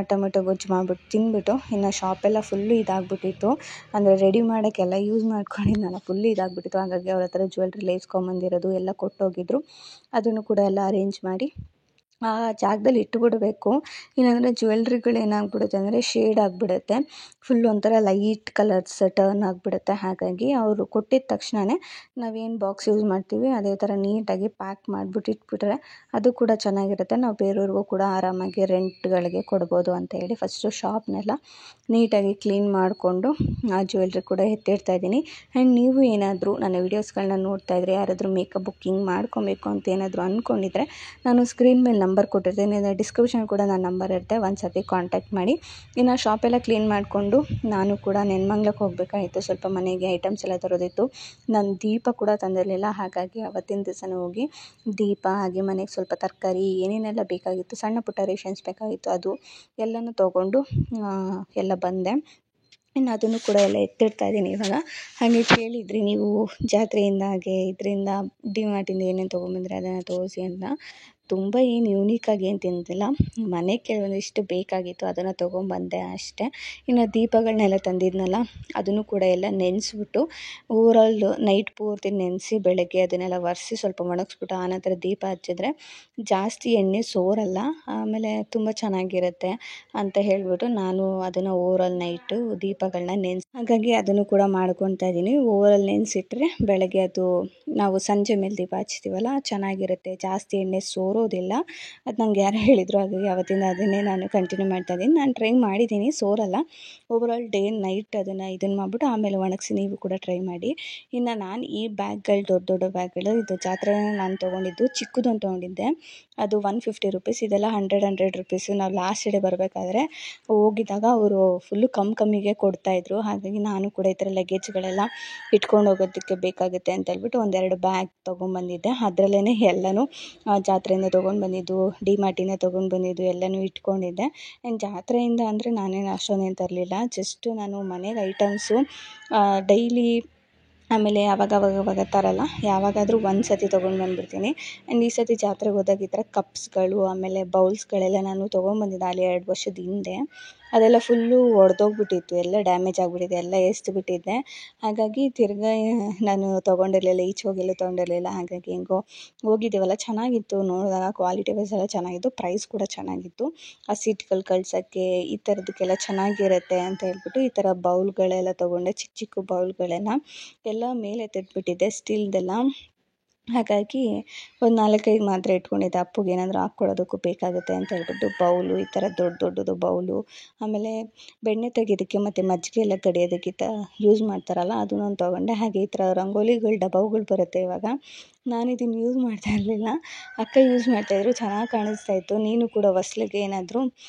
ಟೊಮೆಟೊ ಗೊಜ್ಜು ಮಾಡಿಬಿಟ್ಟು ತಿಂದ್ಬಿಟ್ಟು, ಇನ್ನು ಶಾಪೆಲ್ಲ ಫುಲ್ಲು ಇದಾಗ್ಬಿಟ್ಟಿತ್ತು. ಅಂದರೆ ರೆಡಿ ಮಾಡೋಕ್ಕೆಲ್ಲ ಯೂಸ್ ಮಾಡ್ಕೊಂಡಿದ್ನಲ್ಲ, ಫುಲ್ಲು ಇದಾಗ್ಬಿಟ್ಟಿತ್ತು. ಹಾಗಾಗಿ ಅವ್ರ ಹತ್ರ ಜ್ಯುವೆಲ್ರಿ ಇಸ್ಕೊಂಬಂದಿರೋದು ಎಲ್ಲ ಕೊಟ್ಟೋಗಿದ್ರು, ಅದನ್ನು ಕೂಡ ಎಲ್ಲ ಅರೇಂಜ್ ಮಾಡಿ ಆ ಜಾಗದಲ್ಲಿ ಇಟ್ಟುಬಿಡಬೇಕು. ಇಲ್ಲಾಂದರೆ ಜ್ಯುವೆಲ್ರಿಗಳು ಏನಾಗ್ಬಿಡುತ್ತೆ ಅಂದರೆ ಶೇಡ್ ಆಗಿಬಿಡುತ್ತೆ, ಫುಲ್ ಒಂಥರ ಲೈಟ್ ಕಲರ್ಸ್ ಟರ್ನ್ ಆಗಿಬಿಡುತ್ತೆ. ಹಾಗಾಗಿ ಅವರು ಕೊಟ್ಟಿದ್ದ ತಕ್ಷಣವೇ ನಾವೇನು ಬಾಕ್ಸ್ ಯೂಸ್ ಮಾಡ್ತೀವಿ ಅದೇ ಥರ ನೀಟಾಗಿ ಪ್ಯಾಕ್ ಮಾಡಿಬಿಟ್ಟು ಇಟ್ಬಿಟ್ರೆ ಅದು ಕೂಡ ಚೆನ್ನಾಗಿರುತ್ತೆ. ನಾವು ಬೇರೆಯವ್ರಿಗೂ ಕೂಡ ಆರಾಮಾಗಿ ರೆಂಟ್ಗಳಿಗೆ ಕೊಡ್ಬೋದು ಅಂತ ಹೇಳಿ ಫಸ್ಟು ಶಾಪ್ನೆಲ್ಲ ನೀಟಾಗಿ ಕ್ಲೀನ್ ಮಾಡಿಕೊಂಡು ಆ ಜ್ಯುವೆಲ್ರಿ ಕೂಡ ಎತ್ತಿಡ್ತಾಯಿದ್ದೀನಿ. ಆ್ಯಂಡ್ ನೀವು ಏನಾದರೂ ನನ್ನ ವೀಡಿಯೋಸ್ಗಳನ್ನ ನೋಡ್ತಾಯಿದ್ರೆ ಯಾರಾದರೂ ಮೇಕಪ್ ಬುಕ್ಕಿಂಗ್ ಮಾಡ್ಕೊಬೇಕು ಅಂತ ಏನಾದರೂ ಅಂದ್ಕೊಂಡಿದ್ರೆ, ನಾನು ಸ್ಕ್ರೀನ್ ಮೇಲೆ ನಂಬರ್ ಕೊಟ್ಟಿರ್ತೀನಿ, ಡಿಸ್ಕ್ರಿಪ್ಷನ್ ಕೂಡ ನನ್ನ ನಂಬರ್ ಇರುತ್ತೆ, ಒಂದು ಸರ್ತಿ ಕಾಂಟ್ಯಾಕ್ಟ್ ಮಾಡಿ. ಇನ್ನು ಶಾಪೆಲ್ಲ ಕ್ಲೀನ್ ಮಾಡಿಕೊಂಡು ನಾನು ಕೂಡ ನೆನ್ಮಂಗ್ಲಕ್ಕೆ ಹೋಗಬೇಕಾಗಿತ್ತು, ಸ್ವಲ್ಪ ಮನೆಗೆ ಐಟಮ್ಸ್ ಎಲ್ಲ ತರೋದಿತ್ತು. ನಾನು ದೀಪ ಕೂಡ ತಂದಿರಲಿಲ್ಲ, ಹಾಗಾಗಿ ಅವತ್ತಿನ ದಿವಸನೇ ಹೋಗಿ ದೀಪ, ಹಾಗೆ ಮನೆಗೆ ಸ್ವಲ್ಪ ತರಕಾರಿ ಏನೇನೆಲ್ಲ ಬೇಕಾಗಿತ್ತು, ಸಣ್ಣ ಪುಟ್ಟ ರೇಷನ್ಸ್ ಬೇಕಾಗಿತ್ತು, ಅದು ಎಲ್ಲನೂ ತೊಗೊಂಡು ಎಲ್ಲ ಬಂದೆ. ಇನ್ನು ಅದನ್ನು ಕೂಡ ಎಲ್ಲ ಎತ್ತಿಡ್ತಾ ಇದ್ದೀನಿ ಇವಾಗ. ಹಾಗೆ ಕೇಳಿದ್ರಿ ನೀವು ಜಾತ್ರೆಯಿಂದ ಹಾಗೆ ಇದರಿಂದ ಡಿಮಾರ್ಟಿಂದ ಏನೇನು ತೊಗೊಂಬಂದರೆ ಅದನ್ನು ತೋರಿಸಿ ಅಂತ. ತುಂಬ ಏನು ಯೂನಿಕಾಗಿ ಏನು ತಿಂದಿಲ್ಲ, ಮನೆಗೆ ಕೆಲವೊಂದಿಷ್ಟು ಬೇಕಾಗಿತ್ತು ಅದನ್ನು ತೊಗೊಂಬಂದೆ ಅಷ್ಟೇ. ಇನ್ನು ದೀಪಗಳನ್ನೆಲ್ಲ ತಂದಿದ್ನಲ್ಲ ಅದನ್ನು ಕೂಡ ಎಲ್ಲ ನೆನೆಸ್ಬಿಟ್ಟು ಓವರಾಲ್ ನೈಟ್ ಪೂರ್ತಿ ನೆನೆಸಿ ಬೆಳಗ್ಗೆ ಅದನ್ನೆಲ್ಲ ಒರೆಸಿ ಸ್ವಲ್ಪ ಒಣಗಿಸ್ಬಿಟ್ಟು ಆನಂತರ ದೀಪ ಹಚ್ಚಿದ್ರೆ ಜಾಸ್ತಿ ಎಣ್ಣೆ ಸೋರಲ್ಲ, ಆಮೇಲೆ ತುಂಬ ಚೆನ್ನಾಗಿರುತ್ತೆ ಅಂತ ಹೇಳಿಬಿಟ್ಟು ನಾನು ಅದನ್ನು ಓವರಾಲ್ ನೈಟು ದೀಪಗಳನ್ನ ಹಾಗಾಗಿ ಅದನ್ನು ಕೂಡ ಮಾಡ್ಕೊತಾ ಇದ್ದೀನಿ. ಓವರಾಲ್ ನೆನೆಸಿಟ್ರೆ ಬೆಳಗ್ಗೆ ಅದು ನಾವು ಸಂಜೆ ಮೇಲೆ ದೀಪ ಹಚ್ತೀವಲ್ಲ ಚೆನ್ನಾಗಿರುತ್ತೆ, ಜಾಸ್ತಿ ಎಣ್ಣೆ ಸೋರೋದಿಲ್ಲ. ಅದು ನಂಗೆ ಯಾರು ಹೇಳಿದರು, ಹಾಗಾಗಿ ಅವತ್ತಿಂದ ಅದನ್ನೇ ನಾನು ಕಂಟಿನ್ಯೂ ಮಾಡ್ತಾ ಇದ್ದೀನಿ. ನಾನು ಟ್ರೈ ಮಾಡಿದ್ದೀನಿ, ಸೋರಲ್ಲ. ಓವರಾಲ್ ಡೇ ನೈಟ್ ಇದನ್ನು ಮಾಡಿಬಿಟ್ಟು ಆಮೇಲೆ ಒಣಗಿಸಿ ನೀವು ಕೂಡ ಟ್ರೈ ಮಾಡಿ. ಇನ್ನು ನಾನು ಈ ಬ್ಯಾಗ್ಗಳು ದೊಡ್ಡ ದೊಡ್ಡ ಬ್ಯಾಗ್ಗಳು ಇದು ಜಾತ್ರೆ ನಾನು ತೊಗೊಂಡಿದ್ದು ಚಿಕ್ಕದೊಂದು ತೊಗೊಂಡಿದ್ದೆ, ಅದು 150 ರುಪೀಸ್. ಇದೆಲ್ಲ 100 ರುಪೀಸು. ನಾವು ಲಾಸ್ಟ್ ಡೇ ಬರಬೇಕಾದ್ರೆ ಹೋಗಿದ್ದಾಗ ಅವರು ಫುಲ್ಲು ಕಮ್ಮಿಗೆ ಕೊಡ್ತಾಯಿದ್ರು. ಹಾಗಾಗಿ ನಾನು ಕೂಡ ಈ ಥರ ಲಗೇಜ್ಗಳೆಲ್ಲ ಇಟ್ಕೊಂಡು ಹೋಗೋದಕ್ಕೆ ಬೇಕಾಗುತ್ತೆ ಅಂತ ಹೇಳ್ಬಿಟ್ಟು ಒಂದೆರಡು ಬ್ಯಾಗ್ ತೊಗೊಂಬಂದಿದ್ದೆ. ಅದರಲ್ಲೇ ಎಲ್ಲನೂ ಜಾತ್ರೆಯಿಂದ ತೊಗೊಂಡು ಬಂದಿದ್ದು, ಡಿಮಾರ್ಟಿಂದ ತೊಗೊಂಡು ಬಂದಿದ್ದು ಎಲ್ಲನೂ ಇಟ್ಕೊಂಡಿದ್ದೆ. ಆ್ಯಂಡ್ ಜಾತ್ರೆಯಿಂದ ಅಂದರೆ ನಾನೇನು ಅಷ್ಟೊಂದೇನು ತರಲಿಲ್ಲ, ಜಸ್ಟ್ ನಾನು ಮನೆಗೆ ಐಟಮ್ಸು ಡೈಲಿ ಆಮೇಲೆ ಅವಾಗ ತರಲ್ಲ, ಯಾವಾಗಾದರೂ ಒಂದು ಸತಿ ತೊಗೊಂಡು ಬಂದುಬಿಡ್ತೀನಿ. ಆ್ಯಂಡ್ ಈ ಸತಿ ಜಾತ್ರೆಗೆ ಹೋದಾಗ ಈ ಥರ ಕಪ್ಸ್ಗಳು ಆಮೇಲೆ ಬೌಲ್ಸ್ಗಳೆಲ್ಲ ನಾನು ತೊಗೊಂಬಂದಿದ್ದೆ ಅಲ್ಲಿ 2 ವರ್ಷದ ಹಿಂದೆ. ಅದೆಲ್ಲ ಫುಲ್ಲು ಒಡೆದೋಗ್ಬಿಟ್ಟಿತ್ತು, ಎಲ್ಲ ಡ್ಯಾಮೇಜ್ ಆಗಿಬಿಟ್ಟಿದೆ, ಎಲ್ಲ ಎಸ್ದುಬಿಟ್ಟಿದ್ದೆ. ಹಾಗಾಗಿ ತಿರ್ಗಾ ನಾನು ತೊಗೊಂಡಿರಲಿಲ್ಲ, ಈಚೆ ಹೋಗೆಲ್ಲ ತೊಗೊಂಡಿರಲಿಲ್ಲ. ಹಾಗಾಗಿ ಹೆಂಗೋ ಹೋಗಿದ್ದೀವಲ್ಲ, ಚೆನ್ನಾಗಿತ್ತು ನೋಡಿದಾಗ, ಕ್ವಾಲಿಟಿ ವೈಸ್ ಎಲ್ಲ ಚೆನ್ನಾಗಿತ್ತು, ಪ್ರೈಸ್ ಕೂಡ ಚೆನ್ನಾಗಿತ್ತು. ಆ ಸೀಟ್ಗಳು ಕಳ್ಸೋಕ್ಕೆ ಈ ಥರದಕ್ಕೆಲ್ಲ ಚೆನ್ನಾಗಿರುತ್ತೆ ಅಂತ ಹೇಳ್ಬಿಟ್ಟು ಈ ಥರ ಬೌಲ್ಗಳೆಲ್ಲ ತೊಗೊಂಡೆ, ಚಿಕ್ಕ ಚಿಕ್ಕ ಬೌಲ್ಗಳೆಲ್ಲ ಎಲ್ಲ ಮೇಲೆ ತೆಗೆದ್ಬಿಟ್ಟಿದ್ದೆ ಸ್ಟೀಲ್ದೆಲ್ಲ. ಹಾಗಾಗಿ ಒಂದು 4-5 ಮಾತ್ರ ಇಟ್ಕೊಂಡಿದ್ದೆ, ಅಪ್ಪುಗೆ ಏನಾದರೂ ಹಾಕ್ಕೊಡೋದಕ್ಕೂ ಬೇಕಾಗುತ್ತೆ ಅಂತ ಹೇಳ್ಬಿಟ್ಟು ಬೌಲು, ಈ ಥರ ದೊಡ್ಡದು ಬೌಲು. ಆಮೇಲೆ ಬೆಣ್ಣೆ ತೆಗೆಯೋದಕ್ಕೆ ಮತ್ತು ಮಜ್ಜಿಗೆ ಎಲ್ಲ ಕಡಿಯೋದಕ್ಕೆ ಯೂಸ್ ಮಾಡ್ತಾರಲ್ಲ ಅದನ್ನೊಂದು ತೊಗೊಂಡೆ. ಹಾಗೆ ಈ ಥರ ರಂಗೋಲಿಗಳು ಡಬ್ಬಗಳು ಬರುತ್ತೆ ಇವಾಗ, ನಾನು ಇದನ್ನು ಯೂಸ್ ಮಾಡ್ತಾ ಇರಲಿಲ್ಲ, ಅಕ್ಕ ಯೂಸ್ ಮಾಡ್ತಾಯಿದ್ರು, ಚೆನ್ನಾಗಿ ಕಾಣಿಸ್ತಾಯಿತ್ತು. ನೀನು ಕೂಡ ಹೊಸ್ಲಿಗೆ ಏನಾದರೂ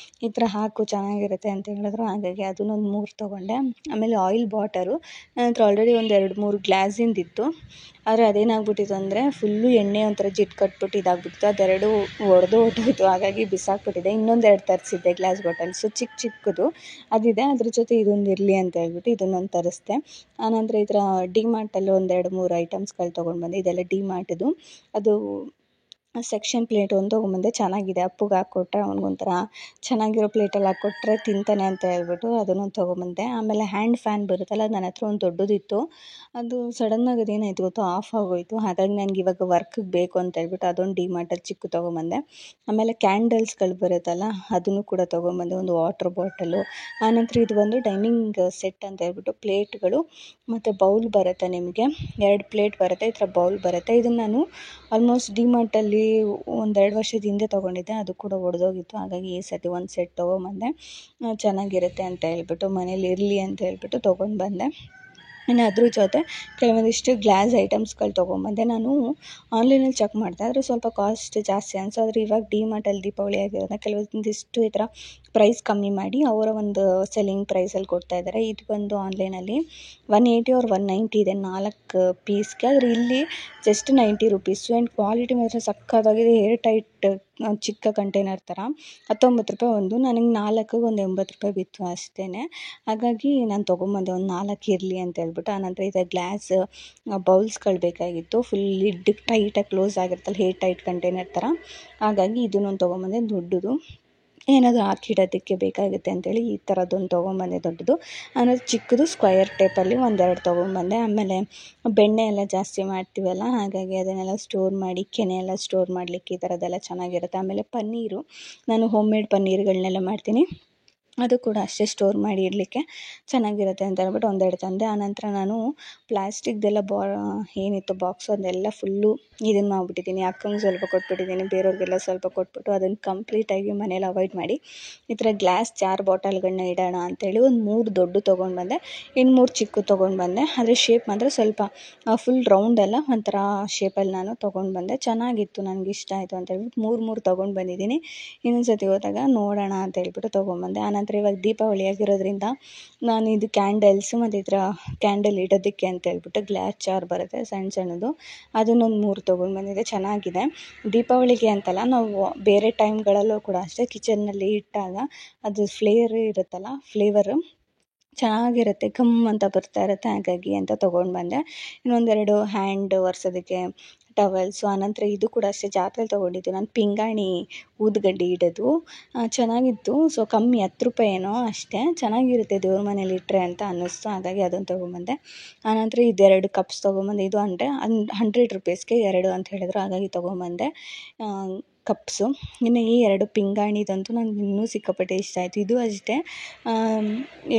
ಈ ಥರ ಹಾಕು ಚೆನ್ನಾಗಿರುತ್ತೆ ಅಂತ ಹೇಳಿದ್ರು. ಹಾಗಾಗಿ ಅದನ್ನೊಂದು 3 ತೊಗೊಂಡೆ. ಆಮೇಲೆ ಆಯಿಲ್ ಬಾಟಲು ನನ್ನ ಹತ್ರ ಆಲ್ರೆಡಿ ಒಂದು 2-3 ಗ್ಲಾಸಿಂದಿತ್ತು, ಆದರೆ ಅದೇನಾಗ್ಬಿಟ್ಟಿತ್ತು ಅಂದರೆ ಫುಲ್ಲು ಎಣ್ಣೆ ಒಂಥರ ಜಿಡ್ಡು ಕಟ್ಬಿಟ್ಟು ಇದಾಗ್ಬಿಟ್ಟಿತ್ತು, ಅದೆರಡು ಒಡೆದು ಹೊಟ್ಟೋಯ್ತು. ಹಾಗಾಗಿ ಬಿಸಾಕ್ಬಿಟ್ಟಿದ್ದೆ. ಇನ್ನೊಂದು 2 ತರಿಸಿದ್ದೆ ಗ್ಲಾಸ್ ಬಾಟಲ್ಸು, ಚಿಕ್ಕದು ಅದಿದೆ, ಅದ್ರ ಜೊತೆ ಇದೊಂದು ಇರಲಿ ಅಂತ ಹೇಳ್ಬಿಟ್ಟು ಇದನ್ನೊಂದು ತರಿಸ್ದೆ. ಆನಂತರ ಈ ಥರ ಡಿಮಾರ್ಟಲ್ಲಿ ಒಂದು 2-3 ಐಟಮ್ಸ್ಗಳು ತೊಗೊಂಡು ಬಂದೆ. ಇದೆಲ್ಲ ಡಿಮಾರ್ಟಿದು, ಅದು ಸೆಕ್ಷನ್ ಪ್ಲೇಟ್ ಒಂದು ತೊಗೊಂಬಂದೆ, ಚೆನ್ನಾಗಿದೆ. ಅಪ್ಪುಗೆ ಹಾಕ್ಕೊಟ್ರೆ ಅವ್ನಿಗೊಂಥರ ಚೆನ್ನಾಗಿರೋ ಪ್ಲೇಟಲ್ಲಿ ಹಾಕ್ಕೊಟ್ರೆ ತಿಂತಾನೆ ಅಂತ ಹೇಳ್ಬಿಟ್ಟು ಅದನ್ನೊಂದು ತೊಗೊಂಬಂದೆ. ಆಮೇಲೆ ಹ್ಯಾಂಡ್ ಫ್ಯಾನ್ ಬರುತ್ತಲ್ಲ, ನನ್ನ ಹತ್ರ ಒಂದು ದೊಡ್ಡದಿತ್ತು, ಅದು ಸಡನ್ನಾಗಿ ಅದೇನಾಯಿತು ಗೊತ್ತು, ಆಫ್ ಆಗೋಯಿತು. ಹಾಗಾಗಿ ನನಗೆ ಇವಾಗ ವರ್ಕಿಗೆ ಬೇಕು ಅಂತ ಹೇಳ್ಬಿಟ್ಟು ಅದೊಂದು ಡಿಮಾರ್ಟಲ್ಲಿ ಚಿಕ್ಕ ತೊಗೊಂಬಂದೆ. ಆಮೇಲೆ ಕ್ಯಾಂಡಲ್ಸ್ಗಳು ಬರುತ್ತಲ್ಲ ಅದನ್ನು ಕೂಡ ತೊಗೊಂಬಂದೆ, ಒಂದು ವಾಟ್ರ್ ಬಾಟಲು. ಆನಂತರ ಇದು ಬಂದು ಡೈನಿಂಗ್ ಸೆಟ್ ಅಂತ ಹೇಳ್ಬಿಟ್ಟು ಪ್ಲೇಟ್ಗಳು ಮತ್ತು ಬೌಲ್ ಬರುತ್ತೆ, ನಿಮಗೆ 2 ಪ್ಲೇಟ್ ಬರುತ್ತೆ, ಈ ಥರ ಬೌಲ್ ಬರುತ್ತೆ. ಇದನ್ನು ನಾನು ಆಲ್ಮೋಸ್ಟ್ ಡಿಮಾರ್ಟಲ್ಲಿ ಒಂದು 2 ವರ್ಷದ ಹಿಂದೆ ತೊಗೊಂಡಿದ್ದೆ, ಅದು ಕೂಡ ಒಡೆದೋಗಿತ್ತು. ಹಾಗಾಗಿ ಈ ಸತಿ ಒಂದು ಸೆಟ್ ತೊಗೊಂಬಂದೆ, ಚೆನ್ನಾಗಿರುತ್ತೆ ಅಂತ ಹೇಳ್ಬಿಟ್ಟು ಮನೇಲಿ ಇರಲಿ ಅಂತ ಹೇಳ್ಬಿಟ್ಟು ತೊಗೊಂಡು ಬಂದೆ. ಇನ್ನು ಅದ್ರ ಜೊತೆ ಕೆಲವೊಂದಿಷ್ಟು ಗ್ಲಾಸ್ ಐಟಮ್ಸ್ಗಳು ತೊಗೊಂಬಂದೆ. ನಾನು ಆನ್ಲೈನಲ್ಲಿ ಚೆಕ್ ಮಾಡಿದೆ, ಆದರೆ ಸ್ವಲ್ಪ ಕಾಸ್ಟ್ ಜಾಸ್ತಿ ಅನಿಸೋದ್ರೆ ಇವಾಗ ಡಿಮಾರ್ಟಲ್ಲಿ ದೀಪಾವಳಿ ಆಗಿರೋದ್ರಿಂದ ಕೆಲವೊಂದಿಷ್ಟು ಈ ಥರ ಪ್ರೈಸ್ ಕಮ್ಮಿ ಮಾಡಿ ಅವರ ಒಂದು ಸೆಲ್ಲಿಂಗ್ ಪ್ರೈಸಲ್ಲಿ ಕೊಡ್ತಾಯಿದ್ದಾರೆ. ಇದು ಬಂದು ಆನ್ಲೈನಲ್ಲಿ 180 or 190 ಇದೆ 4 ಪೀಸ್ಗೆ, ಆದರೆ ಇಲ್ಲಿ ಜಸ್ಟ್ 90 ರುಪೀಸು. ಆ್ಯಂಡ್ ಕ್ವಾಲಿಟಿ ಮಾತ್ರ ಸಕ್ಕತ್ತಾಗಿದೆ, ಏರ್ ಟೈಟ್ ಚಿಕ್ಕ ಕಂಟೈನರ್ ಥರ. 19 ರೂಪಾಯಿ ಒಂದು, ನನಗೆ 4ಗೆ ಒಂದು 80 ರೂಪಾಯಿ ಬಿತ್ತು ಅಷ್ಟೇ. ಹಾಗಾಗಿ ನಾನು ತೊಗೊಂಬಂದೆ, ಒಂದು 4 ಇರಲಿ ಅಂತ ಹೇಳ್ಬಿಟ್ಟು. ಆನಂತರ ಇದು ಗ್ಲಾಸ್ ಬೌಲ್ಸ್ಗಳು ಬೇಕಾಗಿತ್ತು, ಫುಲ್ ಲಿಡ್ ಟೈಟಾಗಿ ಕ್ಲೋಸ್ ಆಗಿರುತ್ತಲ್ಲ, ಏರ್ ಟೈಟ್ ಕಂಟೈನರ್ ಥರ. ಹಾಗಾಗಿ ಇದನ್ನೊಂದು ತೊಗೊಂಬಂದೆ, ದೊಡ್ಡದು, ಏನಾದರೂ ಹಾಕಿಡೋದಕ್ಕೆ ಬೇಕಾಗುತ್ತೆ ಅಂತೇಳಿ ಈ ಥರದ್ದೊಂದು ತೊಗೊಂಬಂದೆ ದೊಡ್ಡದು. ಆಮೇಲೆ ಚಿಕ್ಕದು ಸ್ಕ್ವಯರ್ ಟೈಪಲ್ಲಿ 1-2 ತೊಗೊಂಬಂದೆ. ಆಮೇಲೆ ಬೆಣ್ಣೆ ಎಲ್ಲ ಜಾಸ್ತಿ ಮಾಡ್ತೀವಲ್ಲ, ಹಾಗಾಗಿ ಅದನ್ನೆಲ್ಲ ಸ್ಟೋರ್ ಮಾಡಿ, ಕೆನೆ ಎಲ್ಲ ಸ್ಟೋರ್ ಮಾಡಲಿಕ್ಕೆ ಈ ಥರದ್ದೆಲ್ಲ ಚೆನ್ನಾಗಿರುತ್ತೆ. ಆಮೇಲೆ ಪನ್ನೀರು, ನಾನು ಹೋಮ್ ಮೇಡ್ ಪನ್ನೀರ್ಗಳನ್ನೆಲ್ಲ ಮಾಡ್ತೀನಿ, ಅದು ಕೂಡ ಅಷ್ಟೇ ಸ್ಟೋರ್ ಮಾಡಿ ಇಡಲಿಕ್ಕೆ ಚೆನ್ನಾಗಿರುತ್ತೆ ಅಂತ ಹೇಳ್ಬಿಟ್ಟು 1-2 ತಂದೆ. ಆನಂತರ ನಾನು ಪ್ಲಾಸ್ಟಿಕ್ದೆಲ್ಲ ಏನಿತ್ತು ಬಾಕ್ಸು ಅದೆಲ್ಲ ಫುಲ್ಲು ಇದನ್ನು ಮಾಡಿಬಿಟ್ಟಿದ್ದೀನಿ, ಅಕ್ಕಂಗೆ ಸ್ವಲ್ಪ ಕೊಟ್ಬಿಟ್ಟಿದ್ದೀನಿ, ಬೇರೆಯವ್ರಿಗೆಲ್ಲ ಸ್ವಲ್ಪ ಕೊಟ್ಬಿಟ್ಟು ಅದನ್ನು ಕಂಪ್ಲೀಟಾಗಿ ಮನೇಲಿ ಅವಾಯ್ಡ್ ಮಾಡಿ ಈ ಥರ ಗ್ಲಾಸ್ ಜಾರ್ ಬಾಟಲ್ಗಳನ್ನ ಇಡೋಣ ಅಂಥೇಳಿ ಒಂದು 3 ದೊಡ್ಡ ತೊಗೊಂಡು ಬಂದೆ, ಇನ್ನು 3 ಚಿಕ್ಕ ತೊಗೊಂಡು ಬಂದೆ. ಆದರೆ ಶೇಪ್ ಮಾತ್ರ ಸ್ವಲ್ಪ ಫುಲ್ ರೌಂಡಲ್ಲ, ಒಂಥರ ಶೇಪಲ್ಲಿ ನಾನು ತೊಗೊಂಡು ಬಂದೆ, ಚೆನ್ನಾಗಿತ್ತು, ನನಗೆ ಇಷ್ಟ ಆಯಿತು ಅಂತ ಹೇಳ್ಬಿಟ್ಟು 3 ತೊಗೊಂಡು ಬಂದಿದ್ದೀನಿ. ಇನ್ನೊಂದು ಸತಿ ಹೋದಾಗ ನೋಡೋಣ ಅಂತ ಹೇಳ್ಬಿಟ್ಟು ತೊಗೊಂಬಂದೆ. ಆನಂತರ ಇವಾಗ ದೀಪಾವಳಿ ಆಗಿರೋದ್ರಿಂದ ನಾನು ಇದು ಕ್ಯಾಂಡಲ್ಸು ಮತ್ತು ಈ ಥರ ಕ್ಯಾಂಡಲ್ ಇಡೋದಕ್ಕೆ ಅಂತ ಹೇಳ್ಬಿಟ್ಟು ಗ್ಲಾಸ್ ಜಾರ್ ಬರುತ್ತೆ ಸಣ್ಣದು, ಅದನ್ನೊಂದು 3 ತೊಗೊಂಡು ಬಂದಿದ್ದೆ, ಚೆನ್ನಾಗಿದೆ. ದೀಪಾವಳಿಗೆ ಅಂತಲ್ಲ, ನಾವು ಬೇರೆ ಟೈಮ್ಗಳಲ್ಲೂ ಕೂಡ ಅಷ್ಟೇ ಕಿಚನ್ನಲ್ಲಿ ಇಟ್ಟಾಗ ಅದು ಫ್ಲೇವರ್ ಇರುತ್ತಲ್ಲ, ಫ್ಲೇವರು ಚೆನ್ನಾಗಿರುತ್ತೆ, ಘಮ್ ಅಂತ ಬರ್ತಾ ಇರುತ್ತೆ. ಹಾಗಾಗಿ ಅಂತ ತೊಗೊಂಡು ಬಂದೆ. ಇನ್ನೊಂದೆರಡು ಹ್ಯಾಂಡ್ ಒರೆಸೋದಕ್ಕೆ ಟವಲ್ಸು. ಆನಂತರ ಇದು ಕೂಡ ಅಷ್ಟೇ ಜಾತ್ರೆಲಿ ತೊಗೊಂಡಿದ್ದು ನಾನು, ಪಿಂಗಾಣಿ ಊದುಗಡ್ಡಿ ಇಡೋದು. ಚೆನ್ನಾಗಿತ್ತು. ಸೊ ಕಮ್ಮಿ, 10 ರೂಪಾಯಿ ಏನೋ ಅಷ್ಟೇ. ಚೆನ್ನಾಗಿರುತ್ತೆ ದೇವ್ರ ಮನೇಲಿ ಇಟ್ಟರೆ ಅಂತ ಅನ್ನಿಸ್ತು. ಹಾಗಾಗಿ ಅದನ್ನು ತೊಗೊಂಬಂದೆ. ಆನಂತರ ಇದೆರಡು ಕಪ್ಸ್ ತೊಗೊಂಬಂದೆ. ಇದು ಅಂದರೆ 100 ರೂಪೀಸ್ಗೆ 2 ಅಂತ ಹೇಳಿದ್ರು, ಹಾಗಾಗಿ ತೊಗೊಂಬಂದೆ ಕಪ್ಸು. ಇನ್ನು ಈ 2 ಪಿಂಗಾಣಿದಂತೂ ನನಗೆ ಇನ್ನೂ ಸಿಕ್ಕಾಪಟ್ಟೆ ಇಷ್ಟ ಆಯಿತು. ಇದು ಅಷ್ಟೇ,